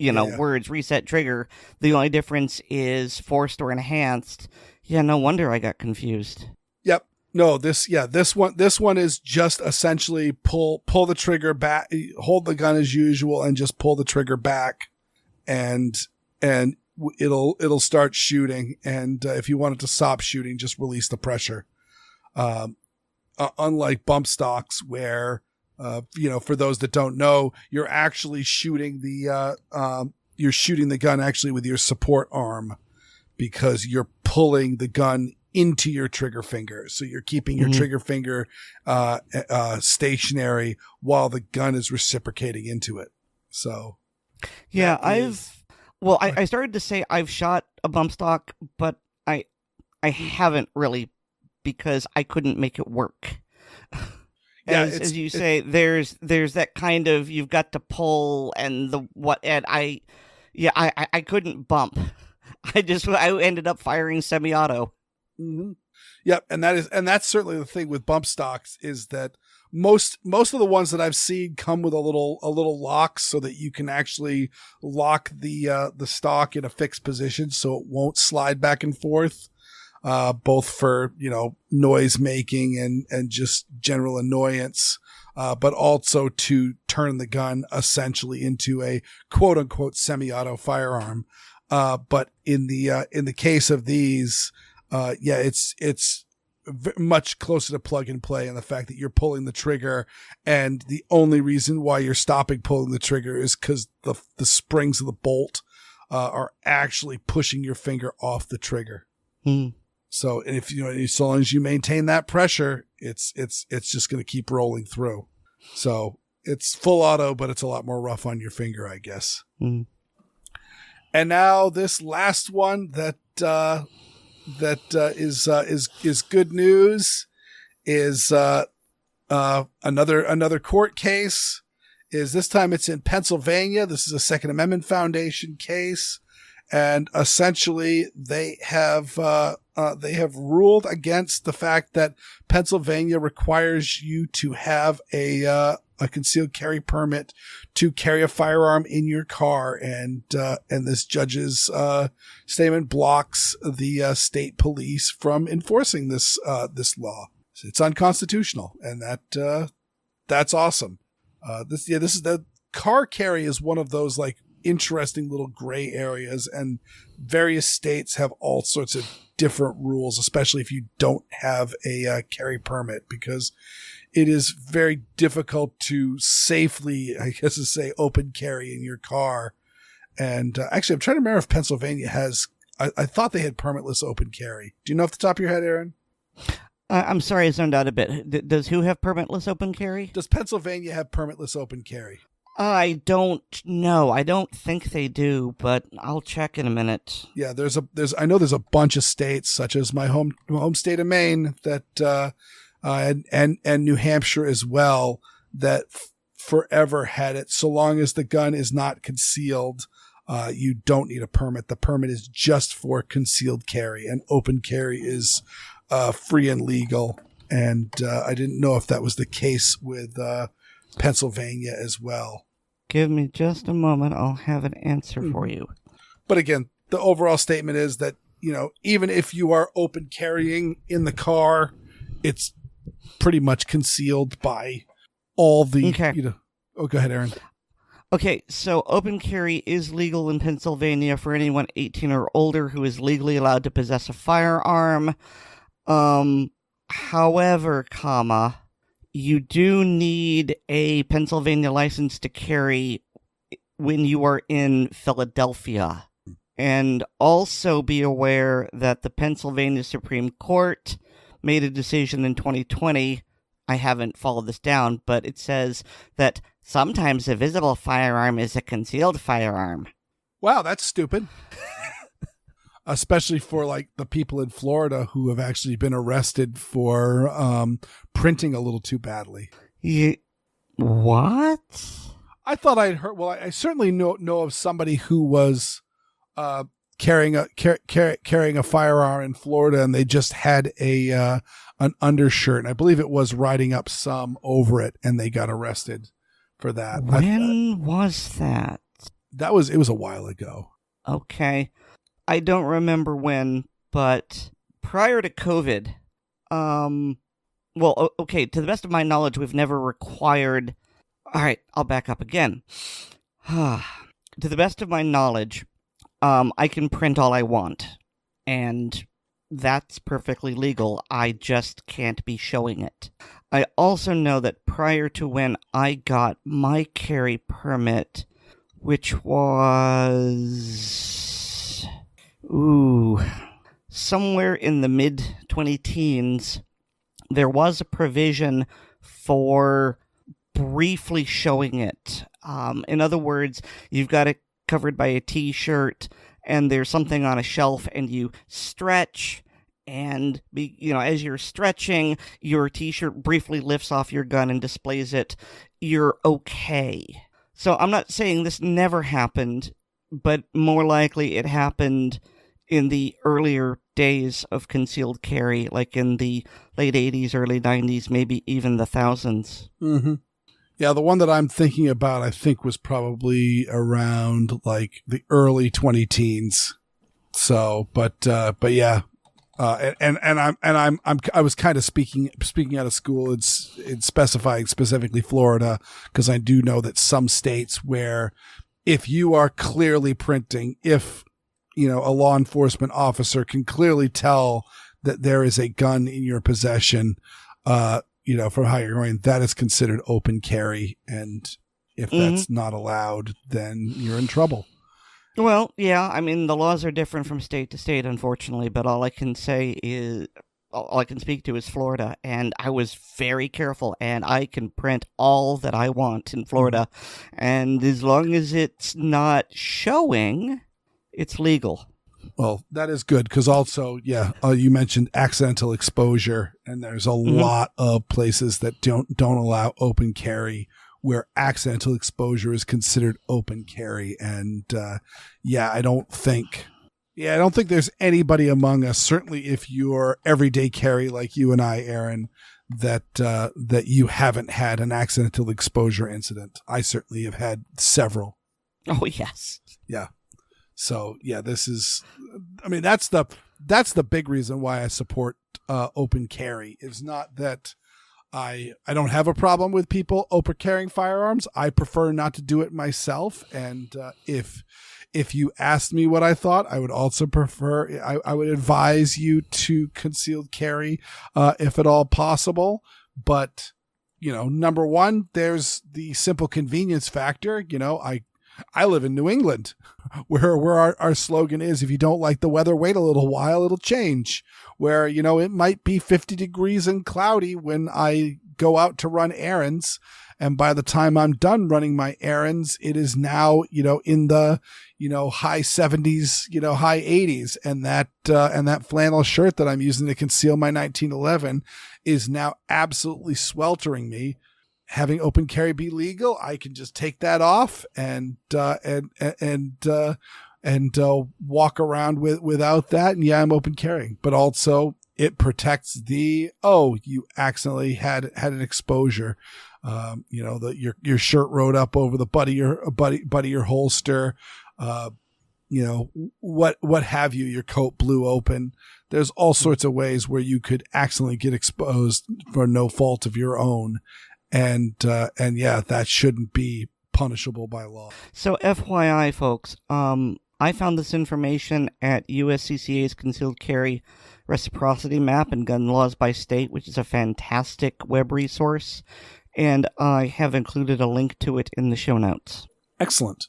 Speaker 2: words, reset trigger, the only difference is forced or enhanced. Yeah, no wonder I got confused.
Speaker 1: Yep. No, this one is just essentially pull the trigger back, hold the gun as usual, and just pull the trigger back, and it'll start shooting. And if you want it to stop shooting, just release the pressure. Unlike bump stocks, where for those that don't know, you're actually shooting the gun actually with your support arm, because you're pulling the gun into your trigger finger. So you're keeping your trigger finger stationary while the gun is reciprocating into it. So
Speaker 2: yeah, I started to say I've shot a bump stock, but I haven't really, because I couldn't make it work. As you say, there's that kind of, you've got to pull and I couldn't bump. I ended up firing semi-auto.
Speaker 1: Mm-hmm. Yep, and that's certainly the thing with bump stocks, is that most of the ones that I've seen come with a little lock, so that you can actually lock the stock in a fixed position so it won't slide back and forth, both for noise making and just general annoyance, but also to turn the gun essentially into a quote unquote semi-auto firearm. But in the case of these, it's much closer to plug and play, and the fact that you're pulling the trigger, and the only reason why you're stopping pulling the trigger is because the springs of the bolt are actually pushing your finger off the trigger. So, and if so long as you maintain that pressure, it's just going to keep rolling through. So it's full auto, but it's a lot more rough on your finger, I guess. And now this last one that is good news is another court case. Is this time it's in Pennsylvania. This is a Second Amendment Foundation case, and essentially they have ruled against the fact that Pennsylvania requires you to have a concealed carry permit to carry a firearm in your car, and this judge's statement blocks the state police from enforcing this law. It's unconstitutional, and that's awesome. This is the car carry is one of those like interesting little gray areas, and various states have all sorts of different rules, especially if you don't have a carry permit, because it is very difficult to safely, I guess to say, open carry in your car. And actually, I'm trying to remember if Pennsylvania has, I thought they had permitless open carry. Do you know off the top of your head, Aaron?
Speaker 2: I'm sorry, I zoned out a bit. Does who have permitless open carry?
Speaker 1: Does Pennsylvania have permitless open carry?
Speaker 2: I don't know. I don't think they do, but I'll check in a minute.
Speaker 1: Yeah, I know there's a bunch of states, such as my home state of Maine, that and New Hampshire as well, that forever had it. So long as the gun is not concealed, you don't need a permit. The permit is just for concealed carry, and open carry is free and legal. And I didn't know if that was the case with Pennsylvania as well.
Speaker 2: Give me just a moment. I'll have an answer for you.
Speaker 1: But again, the overall statement is that, even if you are open carrying in the car, it's pretty much concealed by all the, Oh, go ahead, Aaron.
Speaker 2: Okay, so open carry is legal in Pennsylvania for anyone 18 or older who is legally allowed to possess a firearm. However, comma, you do need a Pennsylvania license to carry when you are in Philadelphia. And also be aware that the Pennsylvania Supreme Court made a decision in 2020. I haven't followed this down, but it says that sometimes a visible firearm is a concealed firearm.
Speaker 1: Wow, that's stupid. Especially for like the people in Florida who have actually been arrested for printing a little too badly.
Speaker 2: What?
Speaker 1: I thought I'd heard. Well, I certainly know of somebody who was carrying a firearm in Florida, and they just had an undershirt, and I believe it was riding up some over it, and they got arrested for that.
Speaker 2: When was that?
Speaker 1: It was a while ago.
Speaker 2: Okay. I don't remember when, but prior to COVID, well, okay, to the best of my knowledge, we've never required... All right, I'll back up again. To the best of my knowledge, I can print all I want, and that's perfectly legal. I just can't be showing it. I also know that prior to when I got my carry permit, which was... somewhere in the mid-2010s, there was a provision for briefly showing it. In other words, you've got it covered by a t-shirt, and there's something on a shelf, and you stretch, and as you're stretching, your t-shirt briefly lifts off your gun and displays it. You're okay. So I'm not saying this never happened, but more likely it happened in the earlier days of concealed carry, like in the late 80s, early 90s, maybe even the thousands.
Speaker 1: Mm-hmm. Yeah, the one that I'm thinking about, I think, was probably around like the early 2010s. So, but yeah, I was kind of speaking out of school. It's specifying specifically Florida, because I do know that some states where if you are clearly printing, if a law enforcement officer can clearly tell that there is a gun in your possession, from how you're going, that is considered open carry. And if that's not allowed, then you're in trouble.
Speaker 2: Well, yeah, I mean, the laws are different from state to state, unfortunately, but all I can speak to is Florida, and I was very careful, and I can print all that I want in Florida, and as long as it's not showing, it's legal.
Speaker 1: Well, that is good, because also, you mentioned accidental exposure, and there's a lot of places that don't allow open carry, where accidental exposure is considered open carry. And I don't think there's anybody among us, certainly if you're everyday carry like you and I, Aaron, that you haven't had an accidental exposure incident. I certainly have had several.
Speaker 2: Oh, yes.
Speaker 1: Yeah. So that's the big reason why I support open carry. Is not that I don't have a problem with people open carrying firearms. I prefer not to do it myself. And if you asked me what I thought, I would also prefer. I would advise you to concealed carry if at all possible. But number one, there's the simple convenience factor. I live in New England, where our slogan is, if you don't like the weather, wait a little while, it'll change. Where, it might be 50 degrees and cloudy when I go out to run errands. And by the time I'm done running my errands, it is now, in the, high 70s, high 80s. And that flannel shirt that I'm using to conceal my 1911 is now absolutely sweltering me. Having open carry be legal, I can just take that off and walk around without that. And I'm open carrying, but also it protects you accidentally had an exposure. Your shirt rode up over the butt of your holster. What have you? Your coat blew open. There's all sorts of ways where you could accidentally get exposed for no fault of your own. And that shouldn't be punishable by law.
Speaker 2: So FYI, folks, I found this information at USCCA's concealed carry Reciprocity Map and Gun Laws by State, which is a fantastic web resource, and I have included a link to it in the show notes.
Speaker 1: Excellent.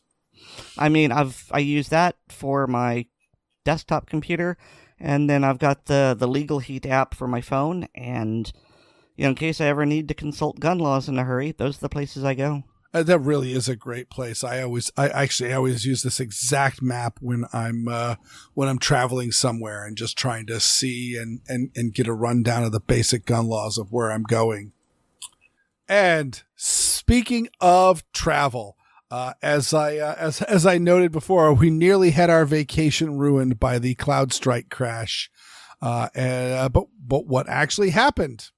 Speaker 2: I mean, I use that for my desktop computer, and then I've got the Legal Heat app for my phone, and in case I ever need to consult gun laws in a hurry, those are the places I go.
Speaker 1: That really is a great place. I always use this exact map when I'm traveling somewhere and just trying to see and get a rundown of the basic gun laws of where I'm going. And speaking of travel, as I noted before, we nearly had our vacation ruined by the CrowdStrike crash. But what actually happened?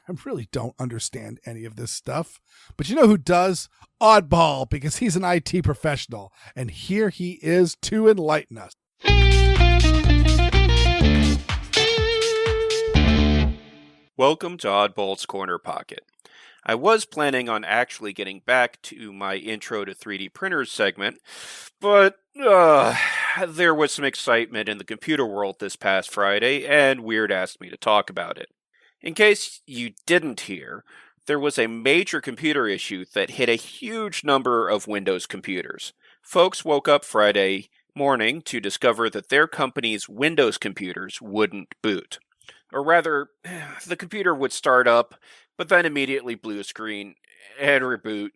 Speaker 1: I really don't understand any of this stuff. But you know who does? Oddball, because he's an IT professional. And here he is to enlighten us.
Speaker 3: Welcome to Oddball's Corner Pocket. I was planning on actually getting back to my Intro to 3D Printers segment, but there was some excitement in the computer world this past Friday, and Weer'd asked me to talk about it. In case you didn't hear, there was a major computer issue that hit a huge number of Windows computers. Folks woke up Friday morning to discover that their company's Windows computers wouldn't boot. Or rather, the computer would start up, but then immediately blue screen and reboot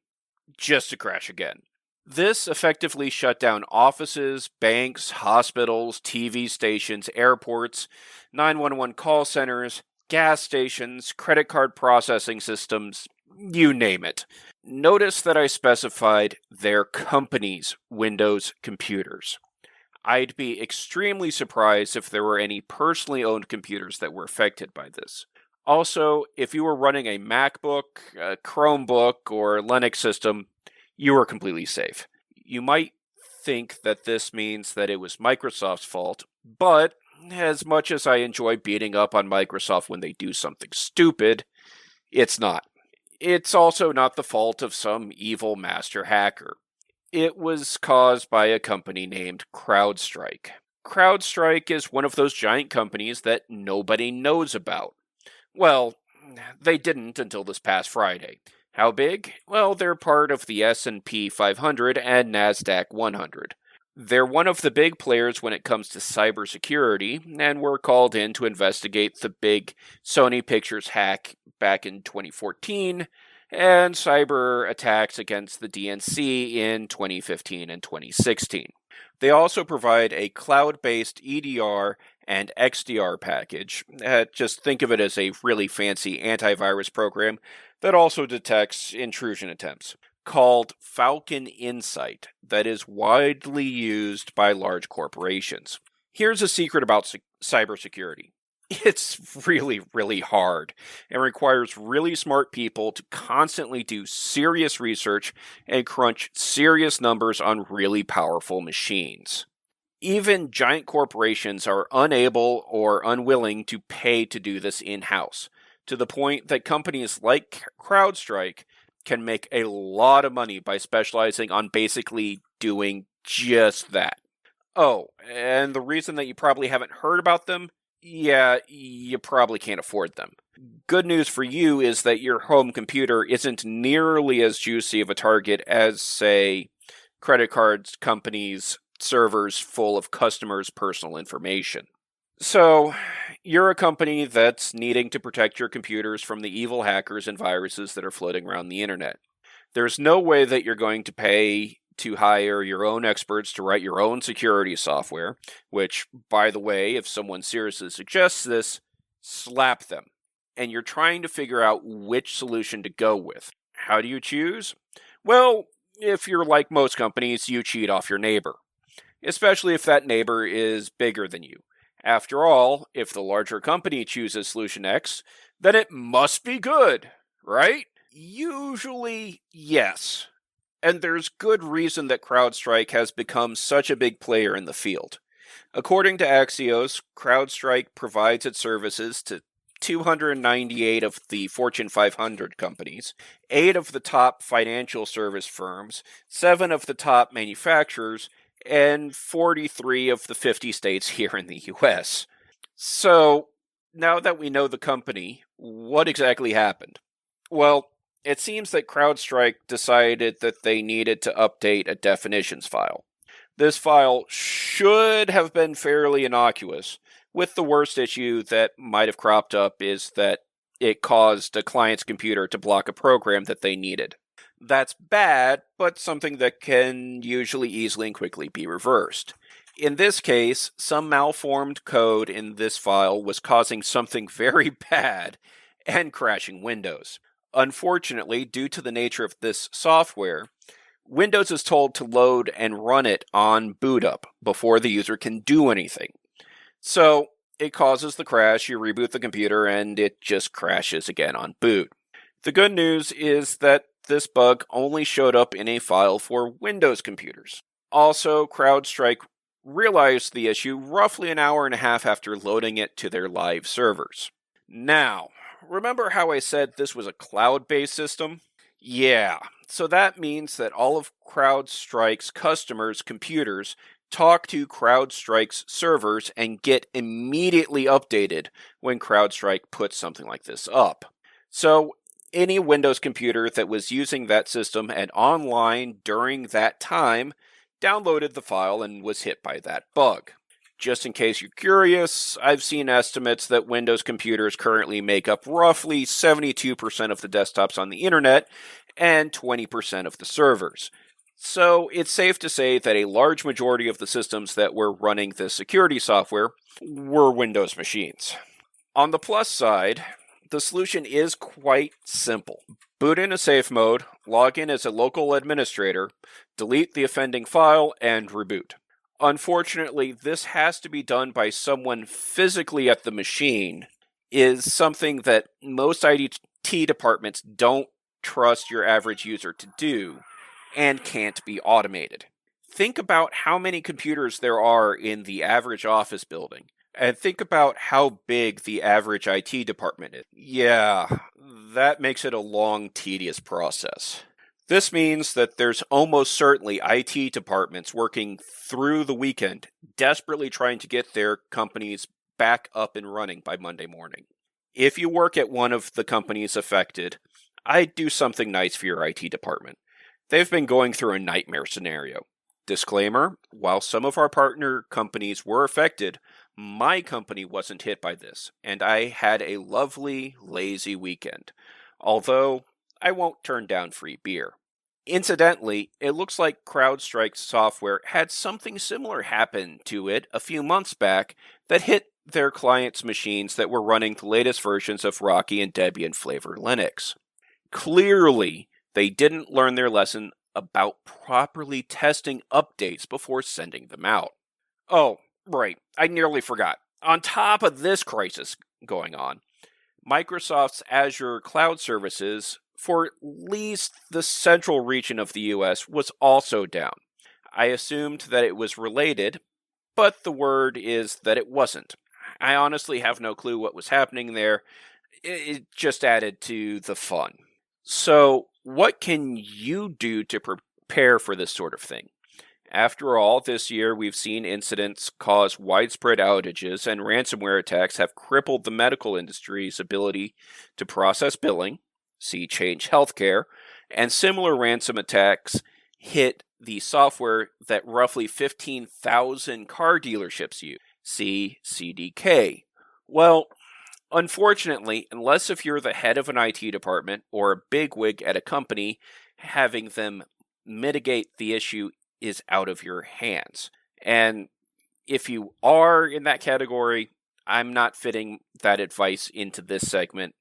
Speaker 3: just to crash again. This effectively shut down offices, banks, hospitals, TV stations, airports, 911 call centers, gas stations, credit card processing systems, you name it. Notice that I specified their company's Windows computers. I'd be extremely surprised if there were any personally owned computers that were affected by this. Also, if you were running a MacBook, a Chromebook, or Linux system, you were completely safe. You might think that this means that it was Microsoft's fault, but as much as I enjoy beating up on Microsoft when they do something stupid, it's not. It's also not the fault of some evil master hacker. It was caused by a company named CrowdStrike. CrowdStrike is one of those giant companies that nobody knows about. Well, they didn't until this past Friday. How big? Well, they're part of the S&P 500 and NASDAQ 100. They're one of the big players when it comes to cybersecurity, and were called in to investigate the big Sony Pictures hack back in 2014, and cyber attacks against the DNC in 2015 and 2016. They also provide a cloud-based EDR and XDR package. Just think of it as a really fancy antivirus program that also detects intrusion attempts, called Falcon Insight, that is widely used by large corporations. Here's a secret about cybersecurity. It's really, really hard and requires really smart people to constantly do serious research and crunch serious numbers on really powerful machines. Even giant corporations are unable or unwilling to pay to do this in-house, to the point that companies like CrowdStrike can make a lot of money by specializing on basically doing just that. Oh, and the reason that you probably haven't heard about them? Yeah, you probably can't afford them. Good news for you is that your home computer isn't nearly as juicy of a target as, say, credit cards companies' servers full of customers' personal information. So, you're a company that's needing to protect your computers from the evil hackers and viruses that are floating around the internet. There's no way that you're going to pay to hire your own experts to write your own security software, which, by the way, if someone seriously suggests this, slap them. And you're trying to figure out which solution to go with. How do you choose? Well, if you're like most companies, you cheat off your neighbor. Especially if that neighbor is bigger than you. After all, if the larger company chooses solution X, then it must be good, right? Usually, yes. And there's good reason that CrowdStrike has become such a big player in the field. According to Axios, CrowdStrike provides its services to 298 of the Fortune 500 companies, 8 of the top financial service firms, 7 of the top manufacturers, and 43 of the 50 states here in the US. So, now that we know the company, what exactly happened? Well, it seems that CrowdStrike decided that they needed to update a definitions file. This file should have been fairly innocuous, with the worst issue that might have cropped up is that it caused a client's computer to block a program that they needed. That's bad, but something that can usually easily and quickly be reversed. In this case, some malformed code in this file was causing something very bad and crashing Windows. Unfortunately, due to the nature of this software, Windows is told to load and run it on boot up before the user can do anything. So it causes the crash, you reboot the computer, and it just crashes again on boot. The good news is that this bug only showed up in a file for Windows computers. Also, CrowdStrike realized the issue roughly an hour and a half after loading it to their live servers. Now, remember how I said this was a cloud-based system? Yeah, so that means that all of CrowdStrike's customers' computers talk to CrowdStrike's servers and get immediately updated when CrowdStrike puts something like this up. So any Windows computer that was using that system and online during that time downloaded the file and was hit by that bug. Just in case you're curious, I've seen estimates that Windows computers currently make up roughly 72% of the desktops on the internet and 20% of the servers. So it's safe to say that a large majority of the systems that were running this security software were Windows machines. On the plus side, the solution is quite simple. Boot in a safe mode, log in as a local administrator, delete the offending file, and reboot. Unfortunately, this has to be done by someone physically at the machine, is something that most IT departments don't trust your average user to do, and can't be automated. Think about how many computers there are in the average office building, and think about how big the average IT department is. Yeah, that makes it a long, tedious process. This means that there's almost certainly IT departments working through the weekend, desperately trying to get their companies back up and running by Monday morning. If you work at one of the companies affected, I'd do something nice for your IT department. They've been going through a nightmare scenario. Disclaimer, while some of our partner companies were affected, my company wasn't hit by this, and I had a lovely, lazy weekend. Although, I won't turn down free beer. Incidentally, it looks like CrowdStrike's software had something similar happen to it a few months back that hit their clients' machines that were running the latest versions of Rocky and Debian Flavor Linux. Clearly, they didn't learn their lesson about properly testing updates before sending them out. Oh, right, I nearly forgot. On top of this crisis going on, Microsoft's Azure cloud services for at least the central region of the US was also down. I assumed that it was related, but the word is that it wasn't. I honestly have no clue what was happening there. It just added to the fun. So, what can you do to prepare for this sort of thing? After all, this year we've seen incidents cause widespread outages, and ransomware attacks have crippled the medical industry's ability to process billing, see Change Healthcare, and similar ransom attacks hit the software that roughly 15,000 car dealerships use, see CDK. Well, unfortunately, unless if you're the head of an IT department or a bigwig at a company, having them mitigate the issue is out of your hands. And if you are in that category, I'm not fitting that advice into this segment,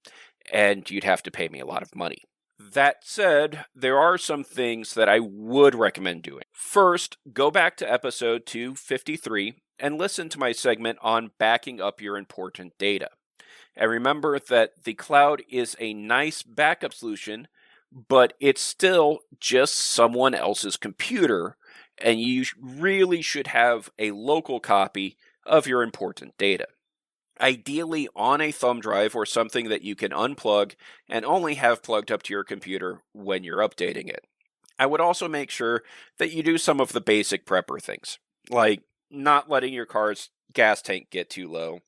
Speaker 3: and you'd have to pay me a lot of money. That said, there are some things that I would recommend doing. First, go back to episode 253 and listen to my segment on backing up your important data. And remember that the cloud is a nice backup solution, but it's still just someone else's computer, and you really should have a local copy of your important data. Ideally on a thumb drive or something that you can unplug and only have plugged up to your computer when you're updating it. I would also make sure that you do some of the basic prepper things, like not letting your car's gas tank get too low,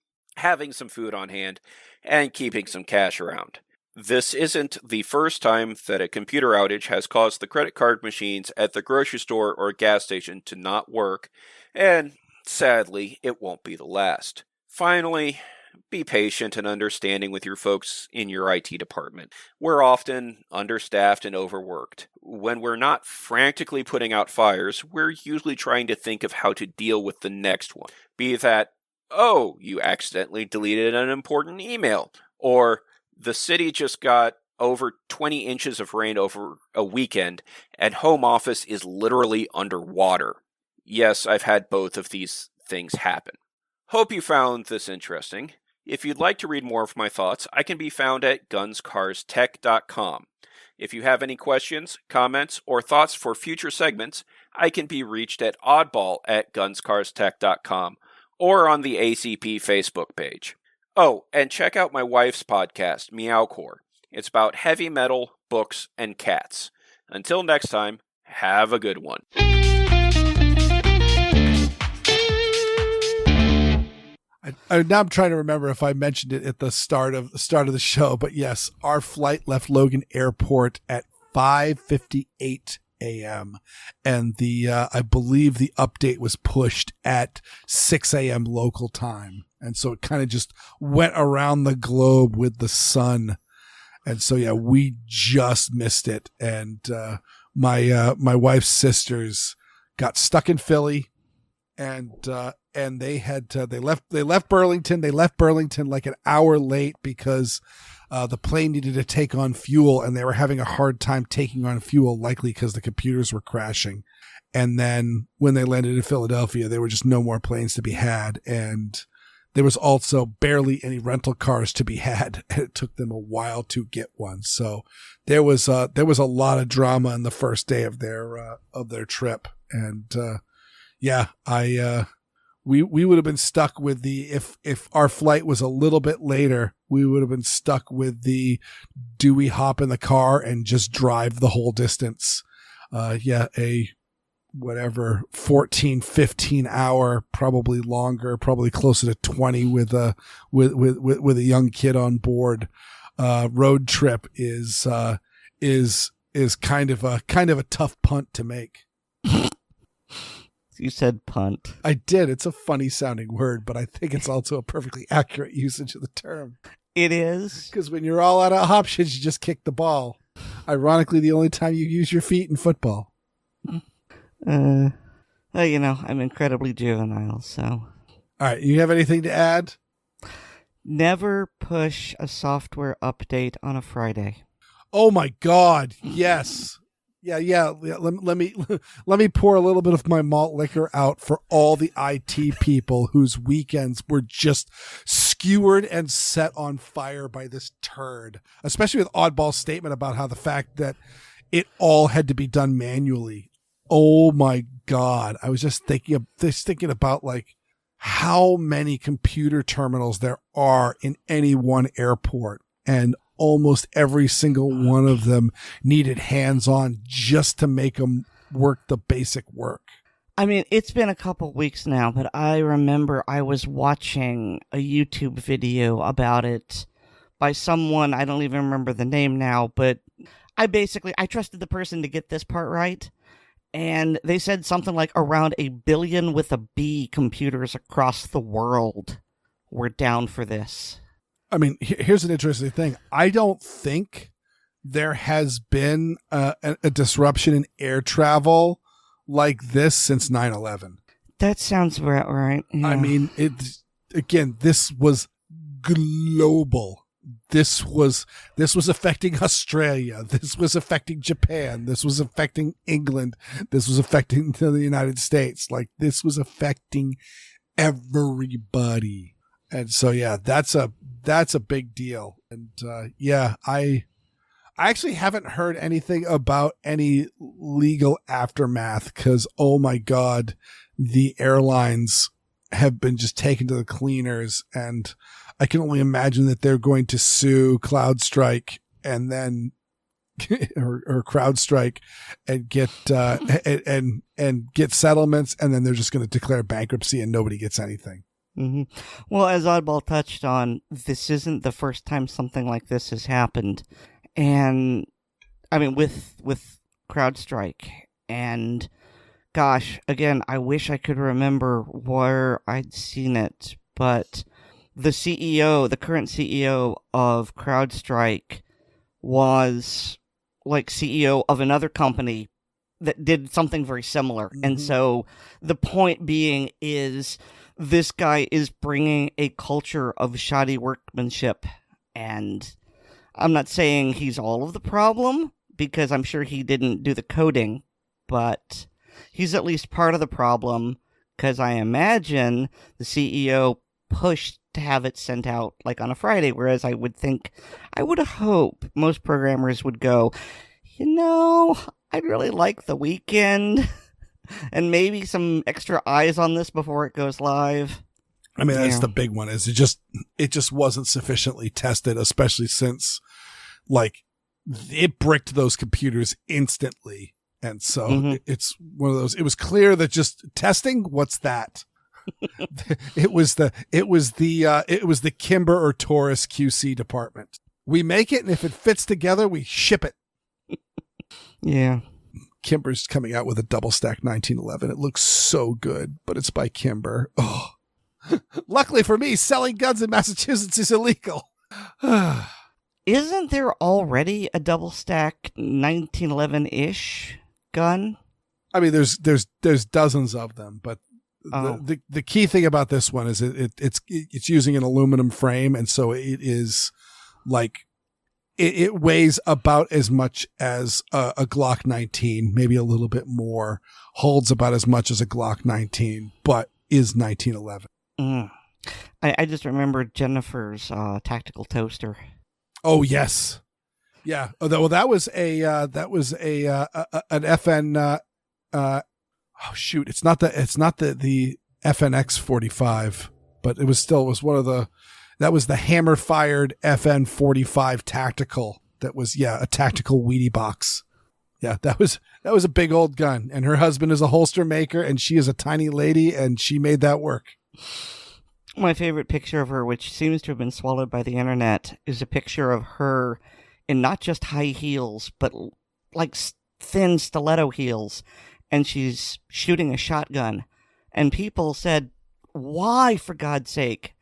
Speaker 3: having some food on hand, and keeping some cash around. This isn't the first time that a computer outage has caused the credit card machines at the grocery store or gas station to not work, and sadly, it won't be the last. Finally, be patient and understanding with your folks in your IT department. We're often understaffed and overworked. When we're not frantically putting out fires, we're usually trying to think of how to deal with the next one. Be that, oh, you accidentally deleted an important email, or the city just got over 20 inches of rain over a weekend, and home office is literally underwater. Yes, I've had both of these things happen. Hope you found this interesting. If you'd like to read more of my thoughts, I can be found at gunscarstech.com. If you have any questions, comments, or thoughts for future segments, I can be reached at oddball@gunscarstech.com or on the ACP Facebook page. Oh, and check out my wife's podcast, Meowcore. It's about heavy metal, books, and cats. Until next time, have a good one.
Speaker 1: Now I'm trying to remember if I mentioned it at the start of the show, but yes, our flight left Logan Airport at 5:58 a.m. and I believe the update was pushed at 6 a.m. local time, and so it kind of just went around the globe with the sun, and so yeah, we just missed it. And my wife's sisters got stuck in Philly, and they had they left Burlington. They left Burlington like an hour late because the plane needed to take on fuel, and they were having a hard time taking on fuel, likely because the computers were crashing. And then when they landed in Philadelphia, there were just no more planes to be had, and there was also barely any rental cars to be had. And it took them a while to get one. So there was a lot of drama in the first day of their trip, and we would have been stuck with if our flight was a little bit later, we would have been stuck with do we hop in the car and just drive the whole distance? A 14, 15 hour, probably longer, probably closer to 20 with a young kid on board. Road trip is kind of a tough punt to make.
Speaker 2: You said punt.
Speaker 1: I did. It's a funny sounding word, but I think it's also a perfectly accurate usage of the term.
Speaker 2: It is.
Speaker 1: Because when you're all out of options, you just kick the ball. Ironically, the only time you use your feet in football.
Speaker 2: Well, I'm incredibly juvenile, so.
Speaker 1: All right. You have anything to add?
Speaker 2: Never push a software update on a Friday.
Speaker 1: Oh my God. Yes. Yeah. Let me pour a little bit of my malt liquor out for all the IT people whose weekends were just skewered and set on fire by this turd, especially with Oddball's statement about how the fact that it all had to be done manually. Oh my God. I was just thinking about like how many computer terminals there are in any one airport, and almost every single one of them needed hands-on just to make them work the basic work.
Speaker 2: I mean, it's been a couple weeks now, but I remember I was watching a YouTube video about it by someone, I don't even remember the name now, but I trusted the person to get this part right, and they said something like around 1 billion with a B computers across the world were down for this.
Speaker 1: I mean, here's an interesting thing. I don't think there has been a disruption in air travel like this since 9/11.
Speaker 2: That sounds about right. Yeah.
Speaker 1: I mean, this was global. This was affecting Australia. This was affecting Japan. This was affecting England. This was affecting the United States. Like, this was affecting everybody. And so, yeah, that's a big deal. And I actually haven't heard anything about any legal aftermath because, oh my God, the airlines have been just taken to the cleaners, and I can only imagine that they're going to sue CrowdStrike and then or CrowdStrike and get and get settlements, and then they're just going to declare bankruptcy and nobody gets anything.
Speaker 2: Hmm. Well, as Oddball touched on, this isn't the first time something like this has happened. And, I mean, with CrowdStrike. And, gosh, again, I wish I could remember where I'd seen it. But the current CEO of CrowdStrike was, like, CEO of another company that did something very similar.
Speaker 1: Mm-hmm.
Speaker 2: And so the point being is this guy is bringing a culture of shoddy workmanship. And I'm not saying he's all of the problem, because I'm sure he didn't do the coding, but he's at least part of the problem, because I imagine the CEO pushed to have it sent out like on a Friday, whereas I would hope most programmers would go, I'd really like the weekend and maybe some extra eyes on this before it goes live.
Speaker 1: I mean, that's the big one, is it just wasn't sufficiently tested, especially since, like, it bricked those computers instantly. And so it's one of those, it was clear that just testing, what's that? It was the Kimber or Taurus QC department. We make it, and if it fits together, we ship it.
Speaker 2: Yeah.
Speaker 1: Kimber's coming out with a double stack 1911. It looks so good, but it's by Kimber. Oh, luckily for me, selling guns in Massachusetts is illegal.
Speaker 2: Isn't there already a double stack 1911-ish gun?
Speaker 1: I mean, there's dozens of them, but the key thing about this one is it's using an aluminum frame, and so it is like it weighs about as much as a Glock 19, maybe a little bit more. Holds about as much as a Glock 19, but is 1911.
Speaker 2: I just remember Jennifer's tactical toaster.
Speaker 1: Oh yes, yeah. Well, that was an FN. Oh shoot, it's not the FNX 45, but it was one of the. That was the hammer fired FN 45 tactical. That was a tactical Weer'd box. Yeah, that was a big old gun, and her husband is a holster maker, and she is a tiny lady, and she made that work.
Speaker 2: My favorite picture of her, which seems to have been swallowed by the internet, is a picture of her in not just high heels, but like thin stiletto heels, and she's shooting a shotgun. And people said, "Why, for God's sake?"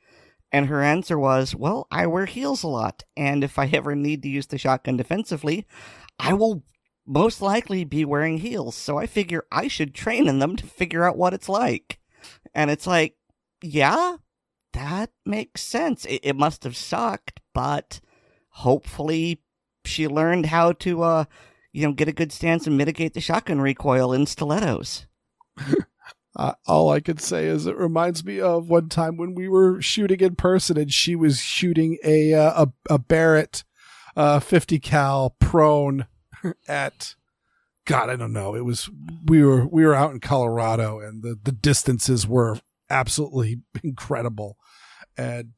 Speaker 2: And her answer was, "Well, I wear heels a lot, and if I ever need to use the shotgun defensively, I will most likely be wearing heels, so I figure I should train in them to figure out what it's like." And it's like, yeah, that makes sense. It must have sucked, but hopefully she learned how to, get a good stance and mitigate the shotgun recoil in stilettos.
Speaker 1: All I could say is it reminds me of one time when we were shooting in person, and she was shooting a Barrett 50 cal prone at, God, I don't know. It was we were out in Colorado, and the distances were absolutely incredible. And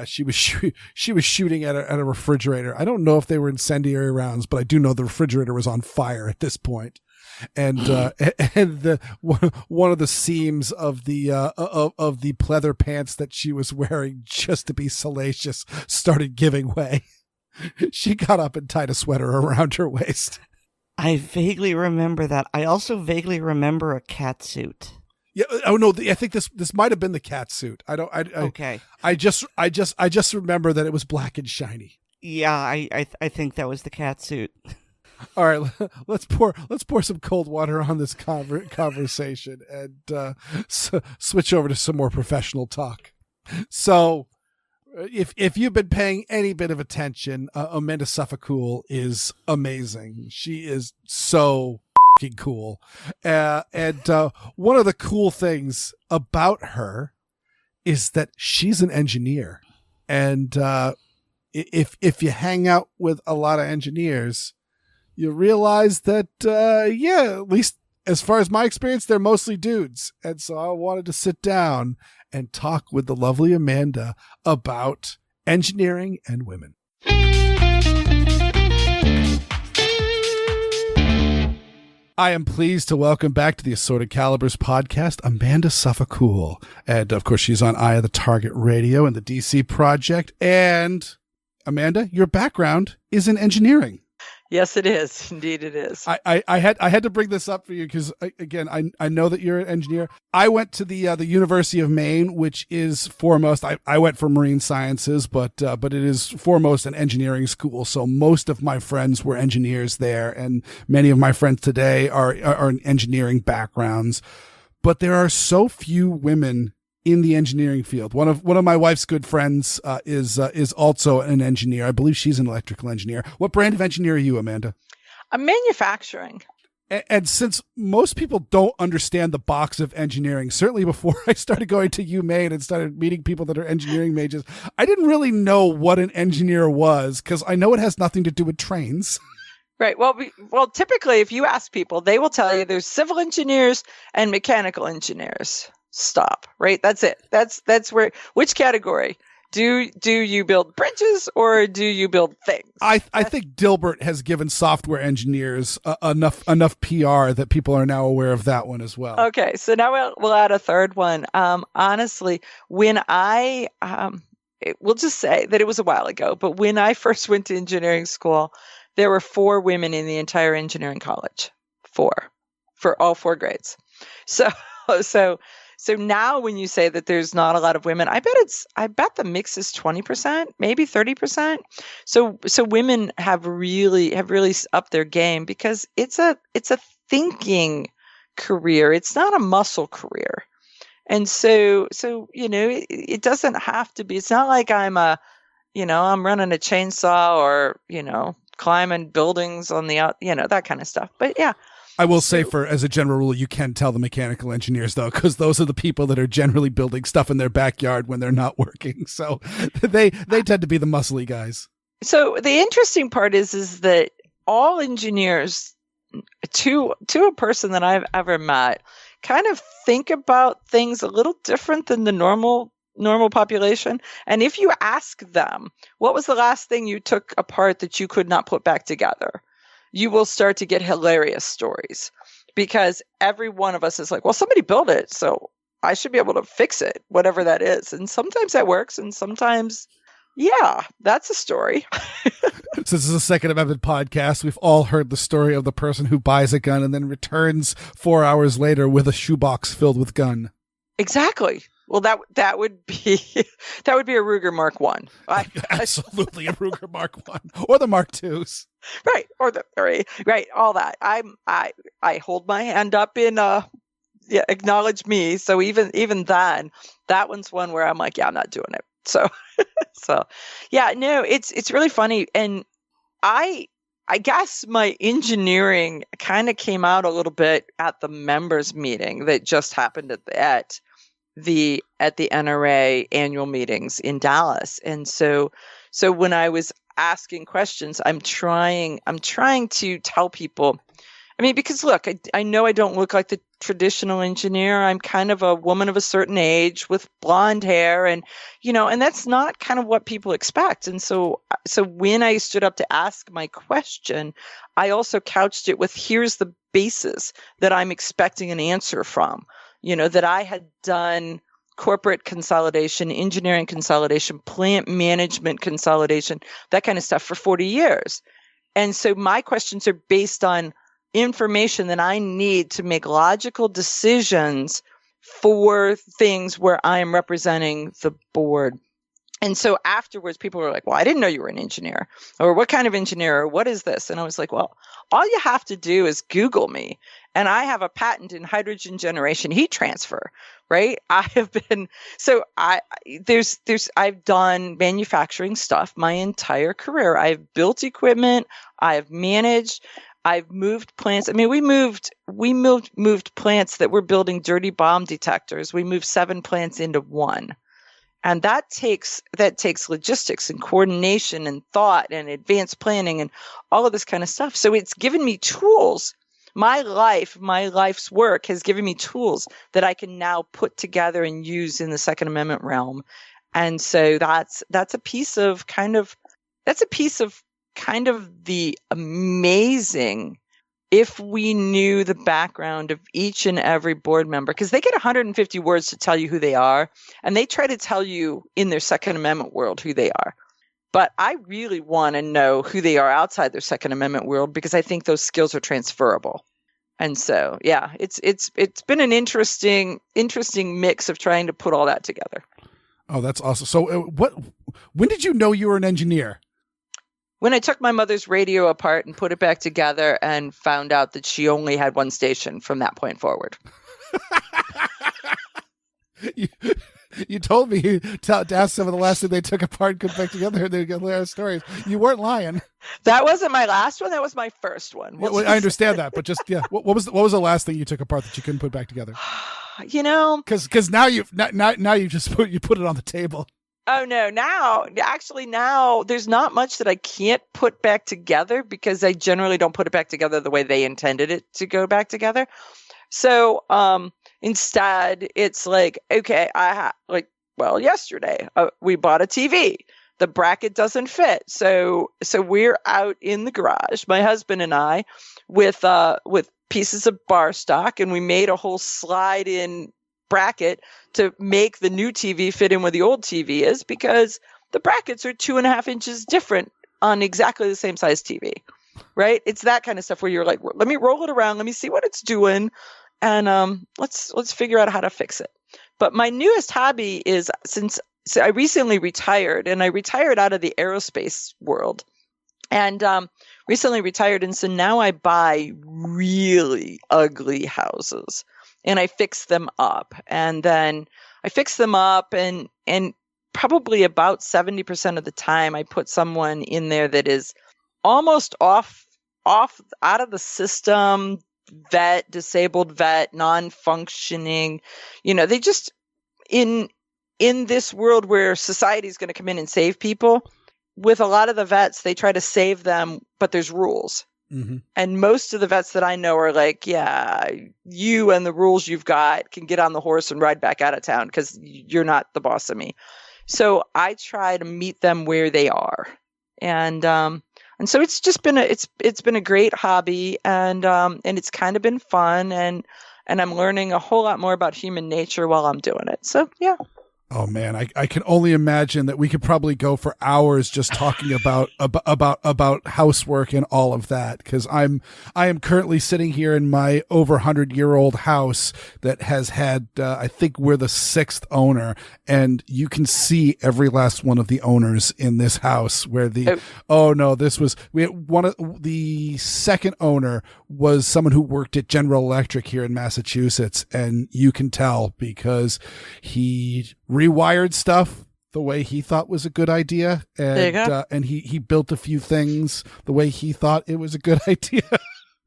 Speaker 1: she was shooting at a refrigerator. I don't know if they were incendiary rounds, but I do know the refrigerator was on fire at this point. And one of the seams of the pleather pants that she was wearing, just to be salacious, started giving way. She got up and tied a sweater around her waist.
Speaker 2: I vaguely remember that. I also vaguely remember a cat suit.
Speaker 1: Yeah. Oh no. I think this might have been the cat suit. Okay. I just remember that it was black and shiny.
Speaker 2: Yeah. I think that was the cat suit.
Speaker 1: All right, let's pour some cold water on this conversation and switch over to some more professional talk. So, if you've been paying any bit of attention, Amanda Suffolcool is amazing. She is so fucking cool, and one of the cool things about her is that she's an engineer, and if you hang out with a lot of engineers, you realize that, at least as far as my experience, they're mostly dudes. And so I wanted to sit down and talk with the lovely Amanda about engineering and women. I am pleased to welcome back to the Assorted Calibers podcast, Amanda Suffolk-Cool. And of course, she's on Eye of the Target Radio and the DC Project. And Amanda, your background is in engineering.
Speaker 4: Yes, it is. Indeed, it is.
Speaker 1: I had to bring this up for you because, again, I know that you're an engineer. I went to the University of Maine, which is foremost. I went for marine sciences, but it is foremost an engineering school. So most of my friends were engineers there, and many of my friends today are in engineering backgrounds. But there are so few women in the engineering field. One of my wife's good friends is also an engineer. I believe she's an electrical engineer. What brand of engineer are you, Amanda?
Speaker 4: I'm manufacturing.
Speaker 1: And since most people don't understand the box of engineering, certainly before I started going to UMaine and started meeting people that are engineering majors, I didn't really know what an engineer was because I know it has nothing to do with trains.
Speaker 4: Right. Well, typically, if you ask people, they will tell you there's civil engineers and mechanical engineers. Stop. Right. That's it. That's where. Which category? Do you build bridges or do you build things?
Speaker 1: I think Dilbert has given software engineers enough PR that people are now aware of that one as well.
Speaker 4: Okay, so now we'll add a third one. Honestly, when we'll just say that it was a while ago, but when I first went to engineering school, there were 4 women in the entire engineering college. 4 for all 4 grades. So now when you say that there's not a lot of women, I bet the mix is 20%, maybe 30%. So women have really upped their game because it's a thinking career. It's not a muscle career. And so it doesn't have to be. It's not like I'm running a chainsaw or, climbing buildings on the out, that kind of stuff. But yeah.
Speaker 1: I will say, as a general rule, you can tell the mechanical engineers, though, because those are the people that are generally building stuff in their backyard when they're not working. So they tend to be the muscly guys.
Speaker 4: So the interesting part is that all engineers, to a person that I've ever met, kind of think about things a little different than the normal population. And if you ask them, what was the last thing you took apart that you could not put back together? You will start to get hilarious stories because every one of us is like, well, somebody built it, so I should be able to fix it, whatever that is. And sometimes that works, and sometimes, yeah, that's a story.
Speaker 1: Since this is a Second Amendment podcast, we've all heard the story of the person who buys a gun and then returns 4 hours later with a shoebox filled with gun.
Speaker 4: Exactly. Well, that would be a Ruger Mark One.
Speaker 1: Absolutely, a Ruger Mark One or the Mark Twos.
Speaker 4: Right, or the right, all that. I hold my hand up in acknowledge me. So even then, that one's one where I'm like, yeah, I'm not doing it. So yeah, no, it's really funny, and I guess my engineering kind of came out a little bit at the members meeting that just happened at the NRA annual meetings in Dallas. And so when I was asking questions, I'm trying to tell people, I mean, because look, I know I don't look like the traditional engineer. I'm kind of a woman of a certain age with blonde hair and that's not kind of what people expect. And so when I stood up to ask my question, I also couched it with, here's the basis that I'm expecting an answer from. That I had done corporate consolidation, engineering consolidation, plant management consolidation, that kind of stuff for 40 years. And so my questions are based on information that I need to make logical decisions for things where I am representing the board. And so afterwards, people were like, well, I didn't know you were an engineer, or what kind of engineer, or what is this? And I was like, well, all you have to do is Google me. And I have a patent in hydrogen generation heat transfer, right? I've done manufacturing stuff my entire career. I've built equipment. I've managed. I've moved plants. I mean, we moved plants that were building dirty bomb detectors. We moved 7 plants into 1. And that takes logistics and coordination and thought and advanced planning and all of this kind of stuff. So it's given me tools. My life's work has given me tools that I can now put together and use in the Second Amendment realm. And so that's a piece of kind of the amazing if we knew the background of each and every board member, because they get 150 words to tell you who they are, and they try to tell you in their Second Amendment world who they are. But I really want to know who they are outside their Second Amendment world, because I think those skills are transferable. And so, yeah, it's been an interesting mix of trying to put all that together.
Speaker 1: Oh, that's awesome. So when did you know you were an engineer?
Speaker 4: When I took my mother's radio apart and put it back together and found out that she only had one station from that point forward.
Speaker 1: You told me to ask some of the last thing they took apart and put back together. They get hilarious stories. You weren't lying.
Speaker 4: That wasn't my last one. That was my first one.
Speaker 1: Well, I understand that, but just what was the last thing you took apart that you couldn't put back together?
Speaker 4: Because
Speaker 1: now you've just put it on the table.
Speaker 4: Oh no! Now there's not much that I can't put back together, because I generally don't put it back together the way they intended it to go back together. So instead, it's like, okay, yesterday we bought a TV. The bracket doesn't fit, so we're out in the garage, my husband and I, with pieces of bar stock, and we made a whole slide-in bracket to make the new TV fit in where the old TV is, because the brackets are 2.5 inches different on exactly the same size TV, right? It's that kind of stuff where you're like, let me roll it around, let me see what it's doing, and let's figure out how to fix it. But my newest hobby is, so I recently retired, and I retired out of the aerospace world, and recently retired, and so now I buy really ugly houses. And I fix them up, and then I fix them up, and probably about 70% of the time I put someone in there that is almost off out of the system, disabled vet, non-functioning. They just in this world where society is going to come in and save people. With a lot of the vets, they try to save them, but there's rules. Mm-hmm. And most of the vets that I know are like, yeah, you and the rules you've got can get on the horse and ride back out of town, because you're not the boss of me. So I try to meet them where they are. And so it's just been it's been a great hobby, and it's kind of been fun, and I'm learning a whole lot more about human nature while I'm doing it. So yeah.
Speaker 1: Oh man, I can only imagine that we could probably go for hours just talking about housework and all of that, because I am currently sitting here in my over 100-year-old house that has had I think we're the 6th owner, and you can see every last one of the owners in this house where we had one of the second owner was someone who worked at General Electric here in Massachusetts, and you can tell because he rewired stuff the way he thought was a good idea, and he built a few things the way he thought it was a good idea.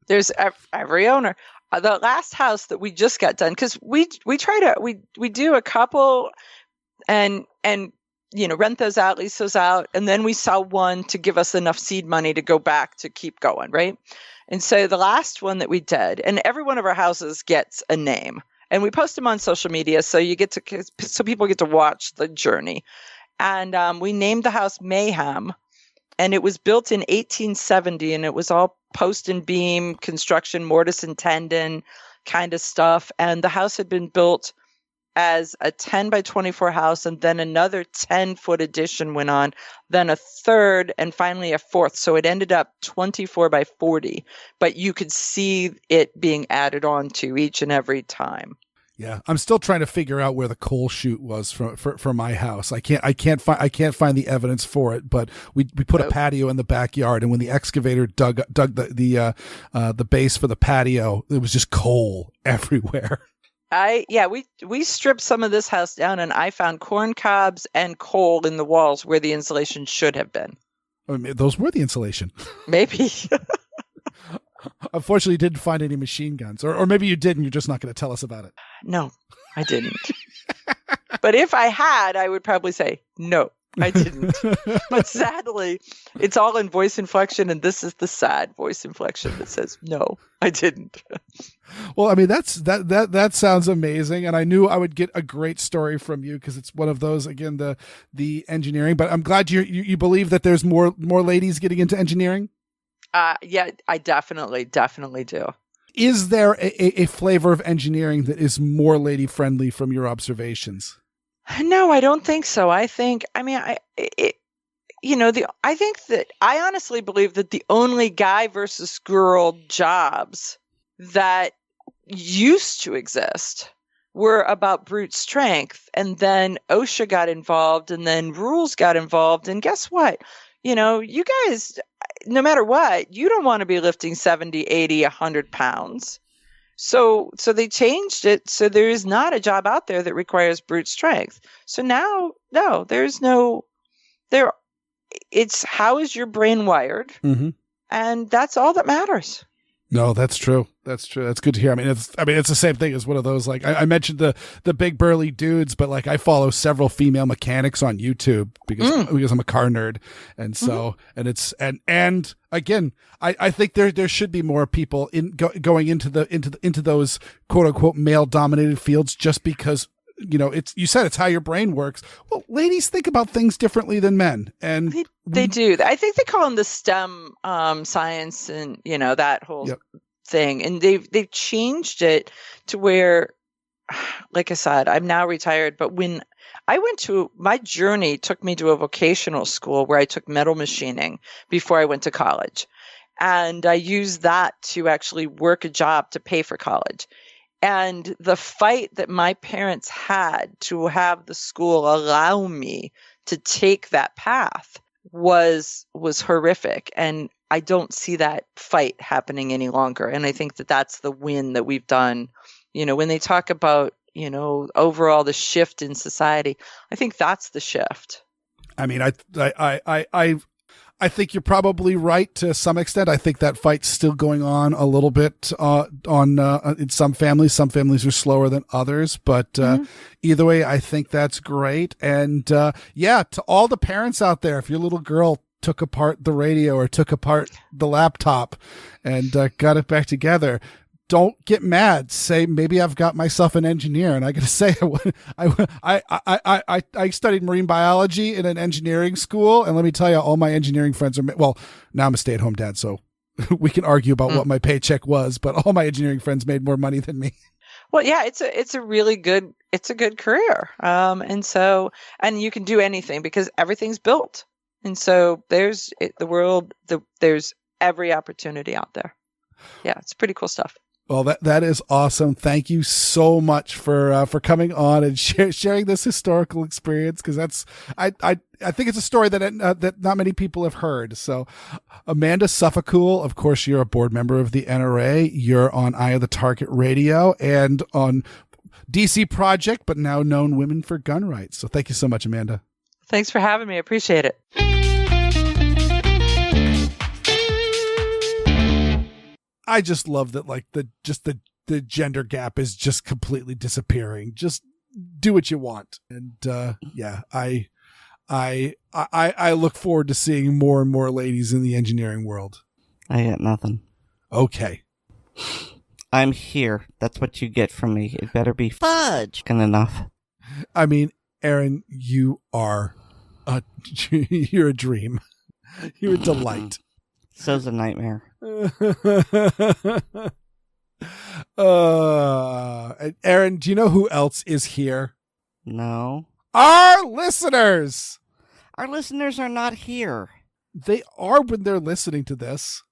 Speaker 4: There's every owner. The last house that we just got done, because we do a couple and rent those out, lease those out, and then we sell one to give us enough seed money to go back to keep going, right? And so the last one that we did, and every one of our houses gets a name. And we post them on social media, so people get to watch the journey. And we named the house Mayhem, and it was built in 1870, and it was all post and beam construction, mortise and tenon kind of stuff. And the house had been built as a 10 by 24 house, and then another 10-foot addition went on, then a third, and finally a fourth. So it ended up 24 by 40, but you could see it being added on to each and every time.
Speaker 1: Yeah, I'm still trying to figure out where the coal chute was for my house. I can't find the evidence for it, but we put a patio in the backyard, and when the excavator dug the base for the patio, it was just coal everywhere.
Speaker 4: We stripped some of this house down, and I found corn cobs and coal in the walls where the insulation should have been.
Speaker 1: I mean, those were the insulation.
Speaker 4: Maybe.
Speaker 1: Unfortunately, you didn't find any machine guns, or maybe you did, and you're just not going to tell us about it.
Speaker 4: No, I didn't. But if I had, I would probably say no. I didn't. But sadly, it's all in voice inflection, and this is the sad voice inflection that says, no, I didn't.
Speaker 1: Well, I mean, that sounds amazing, and I knew I would get a great story from you because it's one of those, again, the engineering. But I'm glad you believe that there's more ladies getting into engineering.
Speaker 4: Yeah, I definitely do.
Speaker 1: Is there a flavor of engineering that is more lady friendly from your observations?
Speaker 4: No, I don't think so. I think, I mean, I think that I honestly believe that the only guy versus girl jobs that used to exist were about brute strength. And then OSHA got involved, and then rules got involved. And guess what? You guys, no matter what, you don't want to be lifting 70, 80, 100 pounds. So they changed it. So there is not a job out there that requires brute strength. So now, no, there's no, it's how is your brain wired?
Speaker 1: Mm-hmm.
Speaker 4: And that's all that matters.
Speaker 1: No, that's true. That's true. That's good to hear. I mean, it's the same thing as one of those, like I mentioned the big burly dudes, but like I follow several female mechanics on YouTube because I'm a car nerd. And so, and again, I think there should be more people going into those quote unquote male dominated fields, just because, you said it's how your brain works. Well, ladies think about things differently than men, and
Speaker 4: they do. I think they call them the STEM science, and that whole thing. And they've changed it to where, like I said, I'm now retired. But when I my journey took me to a vocational school where I took metal machining before I went to college, and I used that to actually work a job to pay for college. And the fight that my parents had to have the school allow me to take that path was horrific. And I don't see that fight happening any longer. And I think that that's the win that we've done. When they talk about, overall the shift in society, I think that's the shift.
Speaker 1: I mean, I think you're probably right to some extent. I think that fight's still going on a little bit in some families. Some families are slower than others, but either way, I think that's great. And to all the parents out there, if your little girl took apart the radio or took apart the laptop and got it back together, don't get mad. Say, maybe I've got myself an engineer. And I got to say, I studied marine biology in an engineering school. And let me tell you, all my engineering friends now I'm a stay-at-home dad, so we can argue about what my paycheck was, but all my engineering friends made more money than me.
Speaker 4: Well, yeah, it's a really good, it's a good career. And you can do anything because everything's built. And so there's every opportunity out there. Yeah, it's pretty cool stuff.
Speaker 1: Well, that is awesome. Thank you so much for coming on and sharing this historical experience, because I think it's a story that not many people have heard. So, Amanda Suffolcool, of course, you're a board member of the NRA. You're on Eye of the Target Radio and on DC Project, but now known Women for Gun Rights. So, thank you so much, Amanda.
Speaker 4: Thanks for having me. I appreciate it.
Speaker 1: I just love that, like the gender gap is just completely disappearing. Just do what you want. And I look forward to seeing more and more ladies in the engineering world.
Speaker 2: I got nothing.
Speaker 1: Okay.
Speaker 2: I'm here. That's what you get from me. It better be fudge enough.
Speaker 1: I mean, Aaron, you are you're a dream. You're a delight.
Speaker 2: So's a nightmare.
Speaker 1: Aaron, do you know who else is here?
Speaker 2: No.
Speaker 1: Our listeners!
Speaker 2: Our listeners are not here.
Speaker 1: They are when they're listening to this.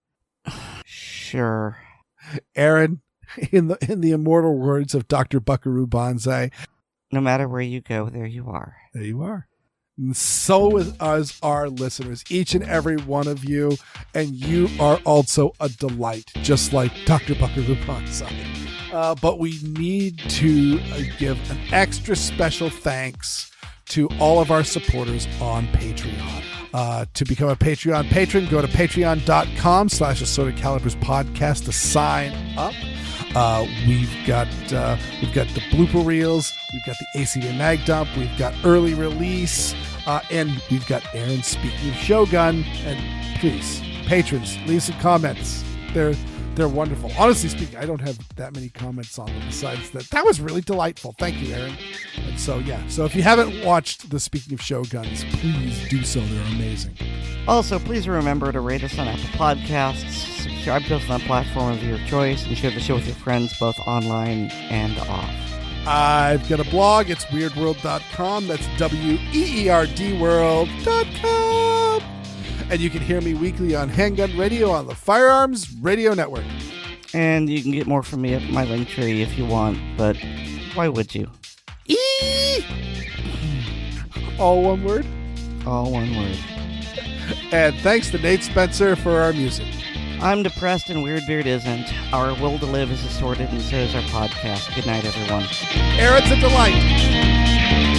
Speaker 2: Sure.
Speaker 1: Aaron, in the immortal words of Dr. Buckaroo Banzai,
Speaker 2: no matter where you go, there you are.
Speaker 1: There you are. And so is us, our listeners, each and every one of you. And you are also a delight, just like Dr. Buckaroo Banzai. But we need to give an extra special thanks to all of our supporters on Patreon. To become a Patreon patron, go to patreon.com/Assorted Calibers podcast to sign up. We've got the blooper reels, we've got the ACV mag dump, we've got early release, and we've got Aaron speaking of Shogun. And please, patrons, leave some comments. They're They're wonderful. Honestly speaking, I don't have that many comments on them besides that. That was really delightful. Thank you, Aaron. And so, yeah. So if you haven't watched the Speaking of Shoguns, please do so. They're amazing.
Speaker 2: Also, please remember to rate us on Apple Podcasts, subscribe to us on a platform of your choice, and share the show with your friends both online and off.
Speaker 1: I've got a blog. It's weerdworld.com. That's WEERD world.com. And you can hear me weekly on Handgun Radio on the Firearms Radio Network.
Speaker 2: And you can get more from me at my link tree if you want, but why would you?
Speaker 1: All one word?
Speaker 2: All one word.
Speaker 1: And thanks to Nate Spencer for our music.
Speaker 2: I'm depressed and Weer'd isn't. Our will to live is assorted, and so is our podcast. Good night, everyone.
Speaker 1: Aaron's a delight.